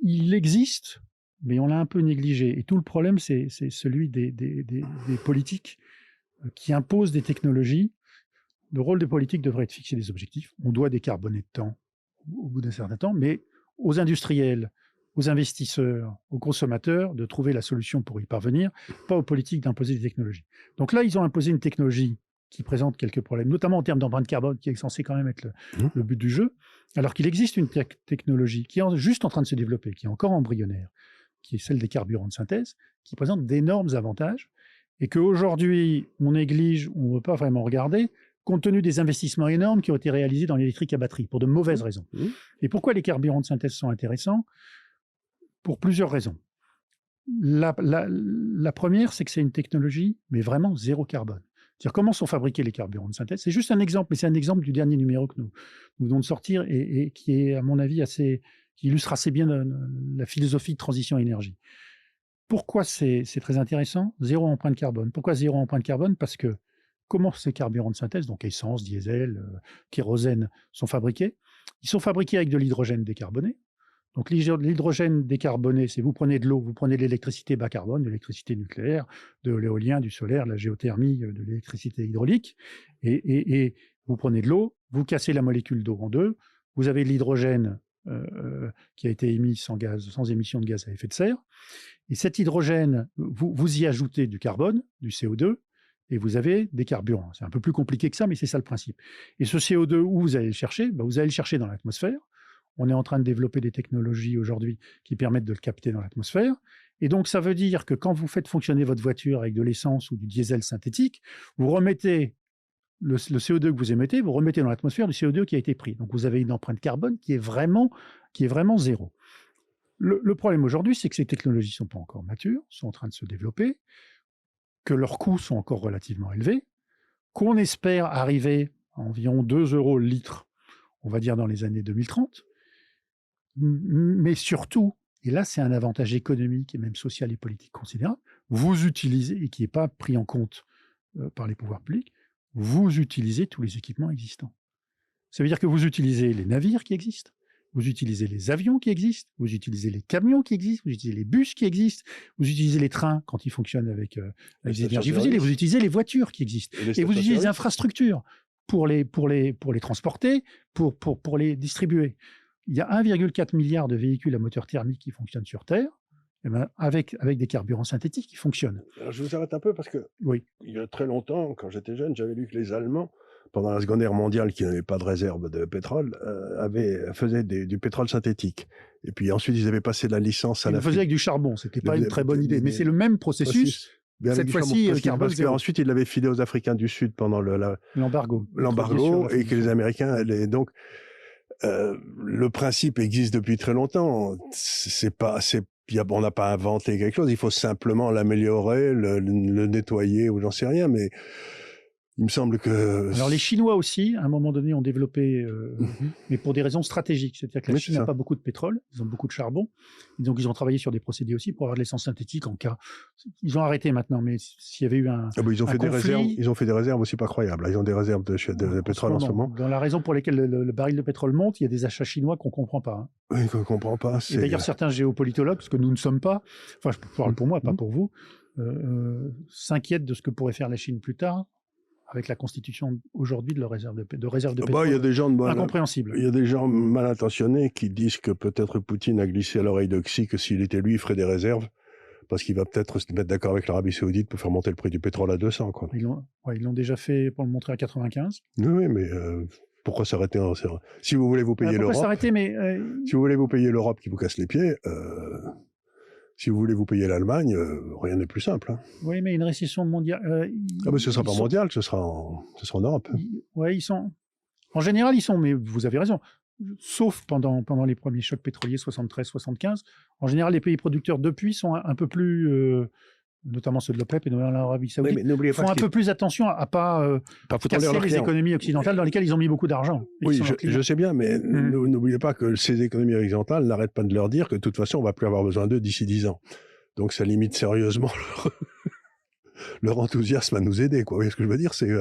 Il existe, mais on l'a un peu négligé. Et tout le problème, c'est celui des politiques qui imposent des technologies. Le rôle des politiques devrait être de fixer des objectifs. On doit décarboner de temps au bout d'un certain temps, mais aux industriels, aux investisseurs, aux consommateurs de trouver la solution pour y parvenir, pas aux politiques d'imposer des technologies. Donc là, ils ont imposé une technologie qui présente quelques problèmes, notamment en termes d'empreinte carbone, qui est censé quand même être le but du jeu, alors qu'il existe une technologie qui est juste en train de se développer, qui est encore embryonnaire, qui est celle des carburants de synthèse, qui présente d'énormes avantages, et qu'aujourd'hui, on néglige, on ne veut pas vraiment regarder, compte tenu des investissements énormes qui ont été réalisés dans l'électrique à batterie, pour de mauvaises raisons. Et pourquoi les carburants de synthèse sont intéressants? Pour plusieurs raisons. La première, c'est que c'est une technologie, mais vraiment zéro carbone. C'est-à-dire comment sont fabriqués les carburants de synthèse. C'est juste un exemple, mais c'est un exemple du dernier numéro que nous venons de sortir et qui est, à mon avis, qui illustre assez bien la philosophie de transition énergie. Pourquoi c'est très intéressant? Zéro empreinte carbone. Pourquoi zéro empreinte carbone? Parce que comment ces carburants de synthèse, donc essence, diesel, kérosène, sont fabriqués? Ils sont fabriqués avec de l'hydrogène décarboné. Donc l'hydrogène décarboné, c'est vous prenez de l'eau, vous prenez de l'électricité bas carbone, de l'électricité nucléaire, de l'éolien, du solaire, de la géothermie, de l'électricité hydraulique, et vous prenez de l'eau, vous cassez la molécule d'eau en deux, vous avez de l'hydrogène qui a été émis sans émission de gaz à effet de serre, et cet hydrogène, vous y ajoutez du carbone, du CO2, et vous avez des carburants. C'est un peu plus compliqué que ça, mais c'est ça le principe. Et ce CO2, où vous allez le chercher? Vous allez le chercher dans l'atmosphère. On est en train de développer des technologies aujourd'hui qui permettent de le capter dans l'atmosphère. Et donc, ça veut dire que quand vous faites fonctionner votre voiture avec de l'essence ou du diesel synthétique, vous remettez le CO2 que vous émettez, vous remettez dans l'atmosphère du CO2 qui a été pris. Donc, vous avez une empreinte carbone qui est vraiment zéro. Le problème aujourd'hui, c'est que ces technologies ne sont pas encore matures, sont en train de se développer, que leurs coûts sont encore relativement élevés, qu'on espère arriver à environ 2 € le litre, on va dire dans les années 2030, mais surtout, et là c'est un avantage économique et même social et politique considérable, vous utilisez, et qui n'est pas pris en compte par les pouvoirs publics, vous utilisez tous les équipements existants. Ça veut dire que vous utilisez les navires qui existent, vous utilisez les avions qui existent, vous utilisez les camions qui existent, vous utilisez les bus qui existent, vous utilisez les trains quand ils fonctionnent avec des énergies fossiles, et vous utilisez les voitures qui existent, et vous utilisez les infrastructures pour les transporter, pour les distribuer. Il y a 1,4 milliard de véhicules à moteur thermique qui fonctionnent sur Terre, et ben avec des carburants synthétiques qui fonctionnent. Alors je vous arrête un peu parce que il y a très longtemps, quand j'étais jeune, j'avais lu que les Allemands, pendant la Seconde Guerre mondiale, qui n'avaient pas de réserve de pétrole, faisaient du pétrole synthétique. Et puis ensuite, ils avaient passé la licence à la... Ils le faisaient avec du charbon, c'était pas une très bonne idée, mais c'est le même processus Mais avec Cette du charbon, fois-ci, carbone parce zéro. qu'ensuite, il l'avait filé aux Africains du Sud pendant L'embargo. l'embargo, et que les Américains... Donc, le principe existe depuis très longtemps. On n'a pas inventé quelque chose. Il faut simplement l'améliorer, le nettoyer, ou j'en sais rien. Mais il me semble que... Alors les Chinois aussi, à un moment donné, ont développé, Mhm. mais pour des raisons stratégiques. C'est-à-dire que la Oui, Chine c'est n'a ça. pas beaucoup de pétrole, ils ont beaucoup de charbon. Et donc ils ont travaillé sur des procédés aussi pour avoir de l'essence synthétique en cas... Ils ont arrêté maintenant, mais s'il y avait eu un, Ah bah, ils ont un fait des réserves. conflit... Ils ont fait des réserves aussi pas croyables. Ils ont des réserves de pétrole en ce moment. Dans la raison pour laquelle le baril de pétrole monte, il y a des achats chinois qu'on ne comprend pas. Hein. Oui, qu'on ne comprend pas. Et d'ailleurs, certains géopolitologues, parce que nous ne sommes pas, enfin je parle pour moi, pas pour vous, s'inquiètent de ce que pourrait faire la Chine plus tard, avec la constitution aujourd'hui de leur réserve de pétrole. Il y a des gens incompréhensible. Il y a des gens mal intentionnés qui disent que peut-être Poutine a glissé à l'oreille de Xi que s'il était lui, il ferait des réserves, parce qu'il va peut-être se mettre d'accord avec l'Arabie Saoudite pour faire monter le prix du pétrole à 200. Quoi. Ils l'ont déjà fait pour le montrer à 95. Oui, mais pourquoi s'arrêter Si vous voulez vous payer l'Europe... s'arrêter, mais... Si vous voulez vous payer l'Europe qui vous casse les pieds... Si vous voulez vous payer l'Allemagne, rien n'est plus simple. Hein. Oui, mais une récession mondiale... ce ne sera pas mondial, ce sera en Europe. Oui, ils sont... En général, ils sont... Mais vous avez raison. Sauf pendant les premiers chocs pétroliers 73-75. En général, les pays producteurs depuis sont un peu plus... notamment ceux de l'OPEP et notamment l'Arabie Saoudite, font un peu plus attention à pas casser les économies occidentales dans lesquelles ils ont mis beaucoup d'argent. Oui, je sais bien, mais n'oubliez pas que ces économies occidentales n'arrêtent pas de leur dire que de toute façon, on ne va plus avoir besoin d'eux d'ici 10 ans. Donc ça limite sérieusement leur enthousiasme à nous aider. Quoi. Vous voyez ce que je veux dire, c'est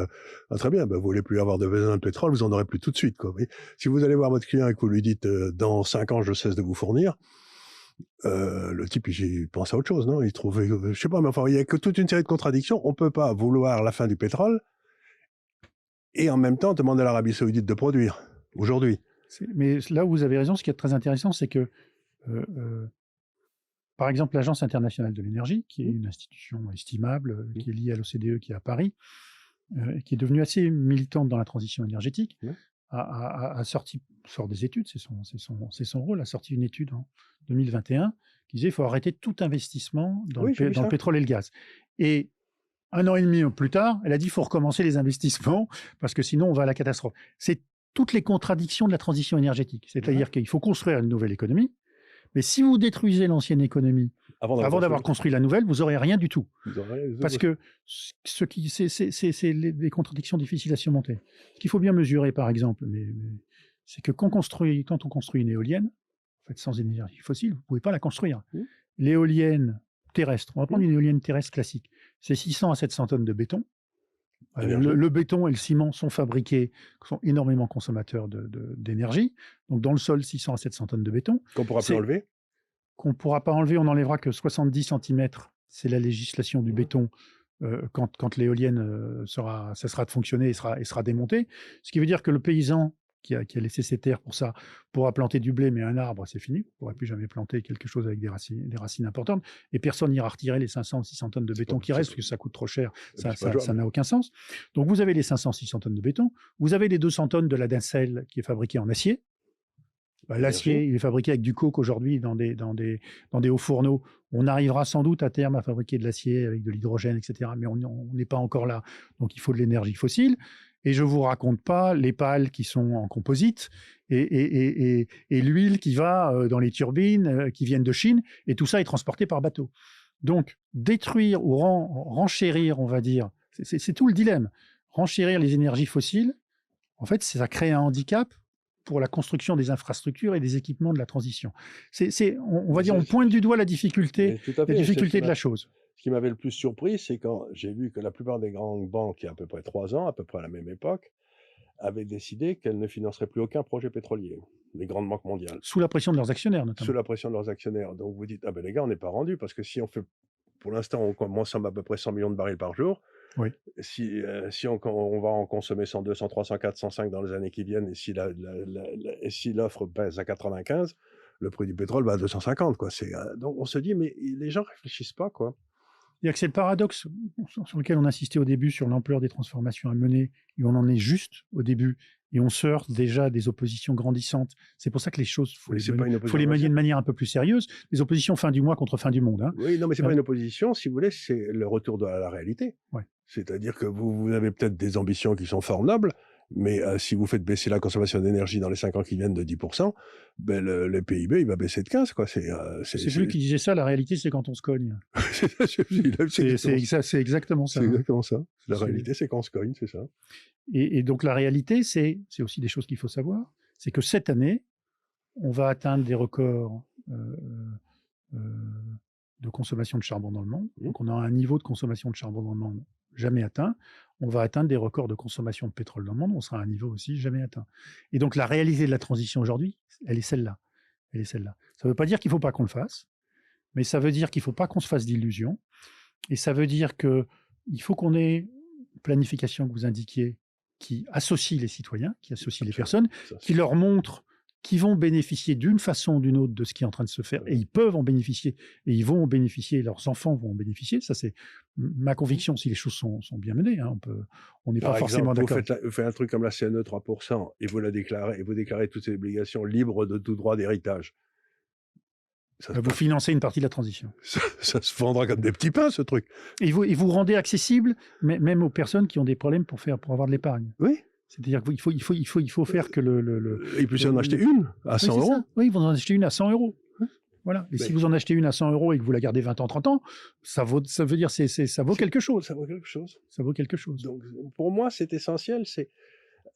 très bien, vous ne voulez plus avoir besoin de pétrole, vous n'en aurez plus tout de suite. Quoi. Vous voyez, si vous allez voir votre client et que vous lui dites dans 5 ans, je cesse de vous fournir, le type, il pense à autre chose, non? Il trouve, je sais pas, mais enfin, il y a que toute une série de contradictions. On peut pas vouloir la fin du pétrole et en même temps demander à l'Arabie Saoudite de produire aujourd'hui. Mais là où vous avez raison, ce qui est très intéressant, c'est que, par exemple, l'Agence internationale de l'énergie, qui est une institution estimable, qui est liée à l'OCDE, qui est à Paris, qui est devenue assez militante dans la transition énergétique, a sort des études, c'est son rôle, a sorti une étude en 2021 qui disait qu'il faut arrêter tout investissement dans le pétrole et le gaz. Et 1 an et demi plus tard, elle a dit qu'il faut recommencer les investissements parce que sinon on va à la catastrophe. C'est toutes les contradictions de la transition énergétique. C'est-à-dire qu'il faut construire une nouvelle économie, mais si vous détruisez l'ancienne économie avant d'avoir construit la nouvelle, vous n'aurez rien du tout. Parce que c'est des contradictions difficiles à surmonter. Ce qu'il faut bien mesurer, par exemple, c'est que quand on construit une éolienne, en fait, sans énergie fossile, vous ne pouvez pas la construire. L'éolienne terrestre, on va prendre une éolienne terrestre classique, c'est 600 à 700 tonnes de béton. Le béton et le ciment sont énormément consommateurs d'énergie. Donc, dans le sol, 600 à 700 tonnes de béton. Qu'on ne pourra plus enlever. Qu'on ne pourra pas enlever, on n'enlèvera que 70 cm. C'est la législation du béton quand l'éolienne cessera de fonctionner et sera démontée. Ce qui veut dire que le paysan qui a laissé ses terres pour ça pourra planter du blé, mais un arbre, c'est fini. On ne pourra plus jamais planter quelque chose avec des racines importantes. Et personne n'ira retirer les 500 ou 600 tonnes de béton qui restent, parce que ça coûte trop cher. Ça n'a aucun sens. Donc vous avez les 500-600 tonnes de béton. Vous avez les 200 tonnes de la nacelle qui est fabriquée en acier. L'acier, il est fabriqué avec du coke aujourd'hui dans des hauts fourneaux. On arrivera sans doute à terme à fabriquer de l'acier avec de l'hydrogène, etc. Mais on n'est pas encore là. Donc il faut de l'énergie fossile. Et je ne vous raconte pas les pales qui sont en composite et l'huile qui va dans les turbines qui viennent de Chine. Et tout ça est transporté par bateau. Donc détruire ou renchérir, on va dire, c'est tout le dilemme. Renchérir les énergies fossiles, en fait, ça crée un handicap pour la construction des infrastructures et des équipements de la transition. On va dire, on pointe du doigt la difficulté de la chose. Ce qui m'avait le plus surpris, c'est quand j'ai vu que la plupart des grandes banques, il y a à peu près 3 ans, à peu près à la même époque, avaient décidé qu'elles ne financeraient plus aucun projet pétrolier, les grandes banques mondiales. Sous la pression de leurs actionnaires, notamment. Sous la pression de leurs actionnaires. Donc vous dites, les gars, on n'est pas rendus, parce que si on fait, pour l'instant, on consomme à peu près 100 millions de barils par jour. Oui. Si on va en consommer 100, 200, 300, 400, 105 dans les années qui viennent, et si l'offre baisse à 95, le prix du pétrole va à 250. Quoi. Donc on se dit, mais les gens ne réfléchissent pas. Quoi. C'est le paradoxe sur lequel on insistait au début sur l'ampleur des transformations à mener, et on en est juste au début. et on se heurte déjà à des oppositions grandissantes. C'est pour ça que les choses, Mais c'est pas une faut opposition les manier de massive. manière un peu plus sérieuse. Les oppositions fin du mois contre fin du monde. Hein. Oui, non, mais c'est Euh, pas une opposition, si vous voulez, c'est le retour à la réalité. Ouais. C'est-à-dire que vous avez peut-être des ambitions qui sont fort nobles, mais si vous faites baisser la consommation d'énergie dans les 5 ans qui viennent de 10%, ben le PIB, il va baisser de 15, quoi. c'est plus qui disait ça, la réalité, c'est quand on se cogne. C'est exactement ça. C'est exactement ça. La C'est- réalité, c'est qu'on se cogne, c'est ça. Et donc la réalité, c'est aussi des choses qu'il faut savoir, c'est que cette année, on va atteindre des records euh, de consommation de charbon dans le monde. Donc on a un niveau de consommation de charbon dans le monde jamais atteint. On va atteindre des records de consommation de pétrole dans le monde. On sera à un niveau aussi jamais atteint. Et donc la réalité de la transition aujourd'hui, elle est celle-là. Elle est celle-là. Ça ne veut pas dire qu'il ne faut pas qu'on le fasse, mais ça veut dire qu'il ne faut pas qu'on se fasse d'illusions. Et ça veut dire qu'il faut qu'on ait une planification que vous indiquiez qui associe les citoyens, qui associe les personnes, qui leur montre qu'ils vont bénéficier d'une façon ou d'une autre de ce qui est en train de se faire, et ils peuvent en bénéficier, et ils vont en bénéficier, leurs enfants vont en bénéficier. Ça, c'est ma conviction, si les choses sont bien menées. Hein, on n'est pas forcément d'accord. Vous faites un truc comme la CNE 3%, et vous la déclarez, et vous déclarez toutes ces obligations libres de tout droit d'héritage. Vous financez une partie de la transition. Ça se vendra comme des petits pains, ce truc. Et vous rendez accessible, même aux personnes qui ont des problèmes pour avoir de l'épargne. Oui. C'est-à-dire qu'il faut faire que Et puis si en acheter une à 100 euros. Oui, vous en achetez une à 100 euros. Voilà. Et si vous en achetez une à 100 euros et que vous la gardez 20 ans, 30 ans, ça vaut quelque chose. Ça vaut quelque chose. Ça vaut quelque chose. Donc, pour moi, c'est essentiel.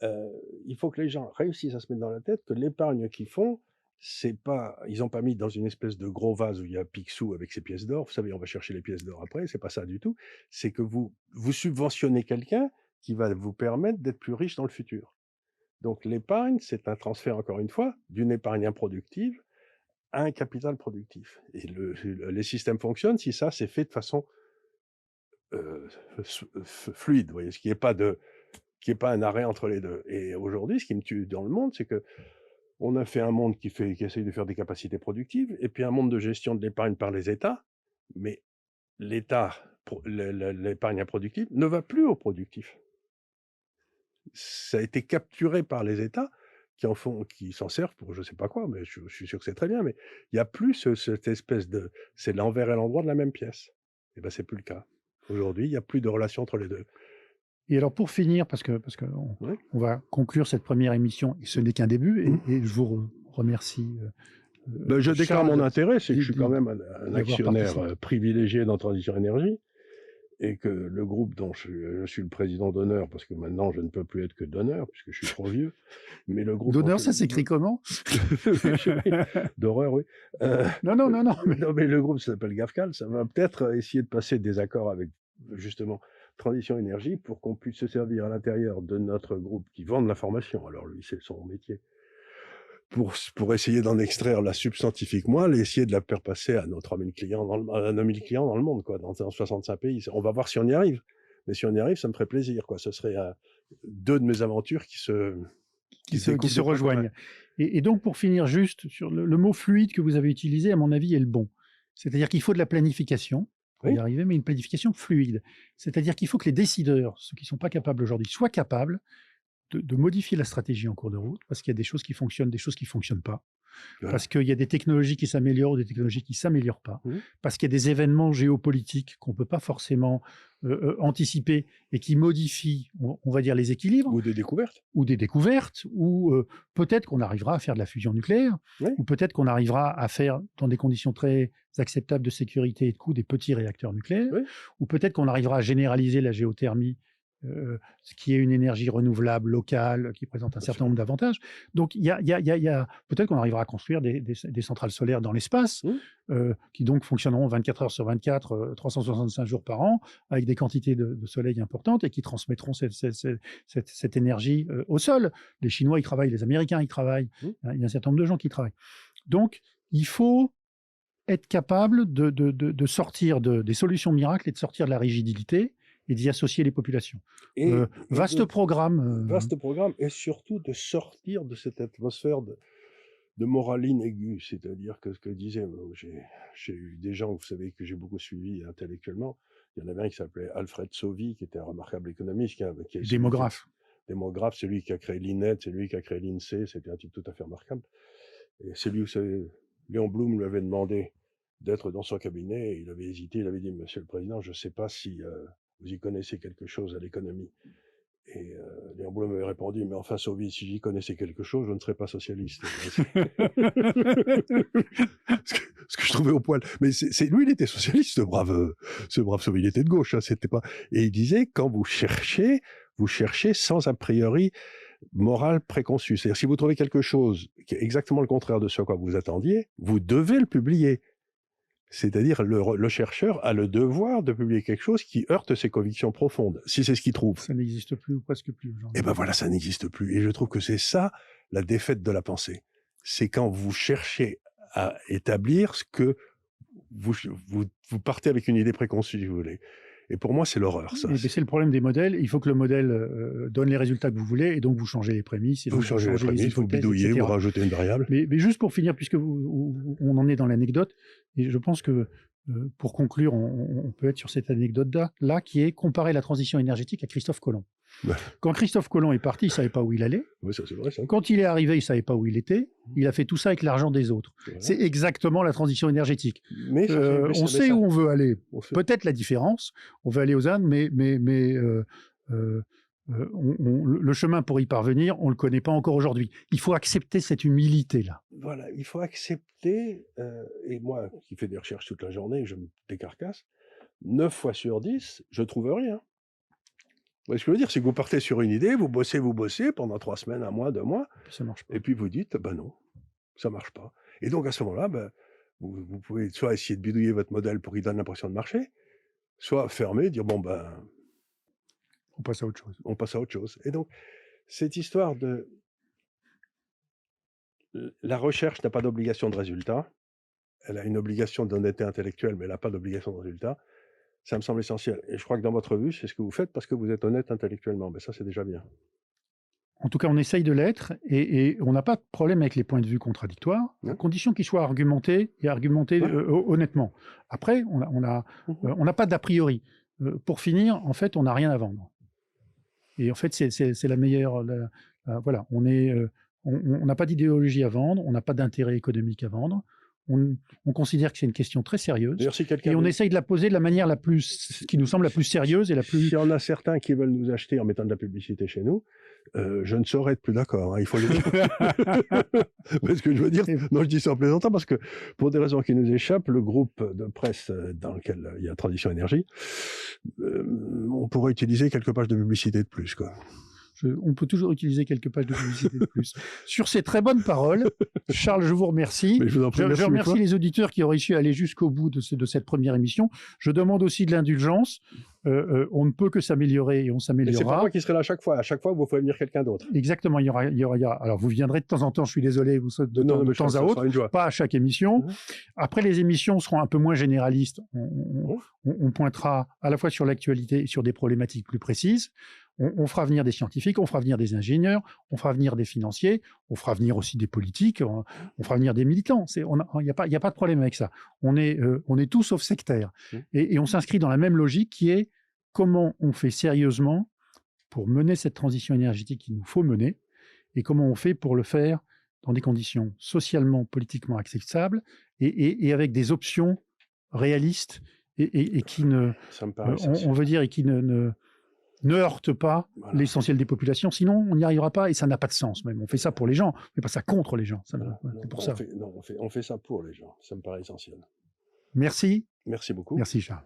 Il faut que les gens réussissent à se mettre dans la tête que l'épargne qu'ils font, ils n'ont pas mis dans une espèce de gros vase où il y a Picsou avec ses pièces d'or. Vous savez, on va chercher les pièces d'or après. C'est pas ça du tout. C'est que vous subventionnez quelqu'un qui va vous permettre d'être plus riche dans le futur. Donc, l'épargne, c'est un transfert, encore une fois, d'une épargne improductive à un capital productif. Et les systèmes fonctionnent si ça, c'est fait de façon fluide, vous voyez, ce qui n'est pas un arrêt entre les deux. Et aujourd'hui, ce qui me tue dans le monde, c'est que on a fait un monde qui essaye de faire des capacités productives, et puis un monde de gestion de l'épargne par les États, mais l'État, l'épargne improductive, ne va plus au productif. Ça a été capturé par les États qui s'en servent pour je sais pas quoi, mais je suis sûr que c'est très bien, mais il n'y a plus cette espèce c'est l'envers et l'endroit de la même pièce. Et ben c'est plus le cas. Aujourd'hui, il n'y a plus de relation entre les deux. Et alors pour finir, parce qu'on on va conclure cette première émission, et ce n'est qu'un début, et je vous remercie. Je déclare mon intérêt, c'est que je suis quand même un actionnaire privilégié dans Transition Énergie, et que le groupe dont je suis le président d'honneur, parce que maintenant je ne peux plus être que d'honneur, puisque je suis trop vieux, mais le groupe... D'honneur, ça s'écrit comment? D'horreur, oui. Non. Non, mais le groupe s'appelle GAFCAL, ça va peut-être essayer de passer des accords avec, justement, Transition Énergie, pour qu'on puisse se servir à l'intérieur de notre groupe qui vend de l'information, alors lui c'est son métier, pour essayer d'en extraire la substantifique moelle et essayer de la faire passer à nos 3000 clients à 9000 clients dans le monde, quoi, dans 65 pays. On va voir si on y arrive. Mais si on y arrive, ça me ferait plaisir, quoi. Ce serait deux de mes aventures qui se rejoignent. Et donc, pour finir juste sur le mot fluide que vous avez utilisé, à mon avis, est le bon. C'est-à-dire qu'il faut de la planification pour y arriver, mais une planification fluide. C'est-à-dire qu'il faut que les décideurs, ceux qui ne sont pas capables aujourd'hui, soient capables de modifier la stratégie en cours de route, parce qu'il y a des choses qui fonctionnent, des choses qui ne fonctionnent pas, parce qu'il y a des technologies qui s'améliorent, des technologies qui ne s'améliorent pas, parce qu'il y a des événements géopolitiques qu'on ne peut pas forcément anticiper et qui modifient, on va dire, les équilibres. Ou des découvertes. Ou peut-être qu'on arrivera à faire de la fusion nucléaire, ou peut-être qu'on arrivera à faire, dans des conditions très acceptables de sécurité et de coût, des petits réacteurs nucléaires, ou peut-être qu'on arrivera à généraliser la géothermie, ce qui est une énergie renouvelable locale qui présente un certain nombre d'avantages. Donc, peut-être qu'on arrivera à construire des centrales solaires dans l'espace qui donc fonctionneront 24 heures sur 24, 365 jours par an, avec des quantités de soleil importantes et qui transmettront cette énergie au sol. Les Chinois y travaillent, les Américains y travaillent, il y a un certain nombre de gens qui y travaillent. Donc, il faut être capable de sortir des solutions miracles et de sortir de la rigidité et d'y associer les populations. Vaste programme. Vaste programme, et surtout de sortir de cette atmosphère de moraline aiguë. C'est-à-dire que ce que disait, j'ai eu des gens, vous savez, que j'ai beaucoup suivis intellectuellement. Il y en avait un qui s'appelait Alfred Sauvy, qui était un remarquable économiste. Démographe. démographe, c'est lui qui a créé l'INET, c'est lui qui a créé l'INSEE, c'était un type tout à fait remarquable. Et c'est lui, Léon Blum lui avait demandé d'être dans son cabinet, et il avait hésité, il avait dit: «Monsieur le Président, je ne sais pas si vous y connaissez quelque chose à l'économie». Et Léon Blum avait répondu: «Mais enfin, Sauvy, si j'y connaissais quelque chose, je ne serais pas socialiste». Ce que je trouvais au poil. Mais lui, il était socialiste, ce brave Sauvy. Il était de gauche, hein, c'était pas. Et il disait: quand vous cherchez sans a priori moral préconçu. C'est-à-dire, si vous trouvez quelque chose qui est exactement le contraire de ce à quoi vous attendiez, vous devez le publier. C'est-à-dire, le chercheur a le devoir de publier quelque chose qui heurte ses convictions profondes, si c'est ce qu'il trouve. Ça n'existe plus ou presque plus. Et ben voilà, ça n'existe plus. Et je trouve que c'est ça, la défaite de la pensée. C'est quand vous cherchez à établir ce que vous partez avec une idée préconçue, si vous voulez. Et pour moi, c'est l'horreur, ça. C'est le problème des modèles. Il faut que le modèle donne les résultats que vous voulez, et donc vous changez les prémices. Vous changez les prémices, vous bidouillez, vous rajoutez une variable. Mais juste pour finir, puisque on en est dans l'anecdote, et je pense que pour conclure, on peut être sur cette anecdote-là, qui est comparer la transition énergétique à Christophe Colomb. Ouais. Quand Christophe Colomb est parti, il ne savait pas où il allait. Oui, ça c'est vrai, ça. Quand il est arrivé, il ne savait pas où il était. Il a fait tout ça avec l'argent des autres. C'est exactement la transition énergétique. Mais on sait où on veut aller. Peut-être la différence. On veut aller aux Indes, mais le chemin pour y parvenir, on ne le connaît pas encore aujourd'hui. Il faut accepter cette humilité-là. Voilà, il faut accepter, et moi qui fais des recherches toute la journée, je me décarcasse, 9 fois sur 10, je ne trouve rien. Vous voyez ce que je veux dire? C'est que vous partez sur une idée, vous bossez pendant 3 semaines, 1 mois, 2 mois, ça marche pas. Et puis vous dites: ben non, ça ne marche pas. Et donc à ce moment-là, vous pouvez soit essayer de bidouiller votre modèle pour qu'il donne l'impression de marcher, soit fermer, dire bon ben... On passe à autre chose. On passe à autre chose. Et donc, cette histoire de... La recherche n'a pas d'obligation de résultat, elle a une obligation d'honnêteté intellectuelle, mais elle n'a pas d'obligation de résultat. Ça me semble essentiel. Et je crois que dans votre vue, c'est ce que vous faites parce que vous êtes honnête intellectuellement. Mais ça, c'est déjà bien. En tout cas, on essaye de l'être, et on n'a pas de problème avec les points de vue contradictoires, à condition qu'ils soient argumentés et argumentés honnêtement. Après, on n'a pas d'a priori. Pour finir, en fait, on n'a rien à vendre. Et en fait, c'est la meilleure... voilà, on n'a pas d'idéologie à vendre, on n'a pas d'intérêt économique à vendre. On considère que c'est une question très sérieuse, et on essaye de la poser de la manière qui nous semble la plus sérieuse et la plus... S'il y en a certains qui veulent nous acheter en mettant de la publicité chez nous, je ne saurais être plus d'accord, hein, il faut le dire. Mais ce que je veux dire, non, je dis ça en plaisantant, parce que pour des raisons qui nous échappent, le groupe de presse dans lequel il y a Transition Énergie, on pourrait utiliser quelques pages de publicité de plus, quoi. On peut toujours utiliser quelques pages de publicité de plus. Sur ces très bonnes paroles, Charles, je vous remercie. Mais je remercie les auditeurs qui ont réussi à aller jusqu'au bout de cette première émission. Je demande aussi de l'indulgence. On ne peut que s'améliorer, et on s'améliorera. C'est pas moi qui serai là à chaque fois. À chaque fois, vous pouvez venir quelqu'un d'autre. Exactement. Il y aura. Alors, vous viendrez de temps en temps. Je suis désolé, de temps à autre. Pas à chaque émission. Après, les émissions seront un peu moins généralistes. On pointera à la fois sur l'actualité et sur des problématiques plus précises. On fera venir des scientifiques, on fera venir des ingénieurs, on fera venir des financiers, on fera venir aussi des politiques, on fera venir des militants. Il n'y a pas de problème avec ça. On est tout sauf sectaire. Et on s'inscrit dans la même logique, qui est comment on fait sérieusement pour mener cette transition énergétique qu'il nous faut mener, et comment on fait pour le faire dans des conditions socialement, politiquement acceptables, et avec des options réalistes et qui ne... on veut dire, et qui ne heurte pas l'essentiel des populations, sinon on n'y arrivera pas, et ça n'a pas de sens même. On fait ça pour les gens, on ne fait pas ça contre les gens. C'est pour ça. On fait ça pour les gens, ça me paraît essentiel. Merci. Merci beaucoup. Merci Charles.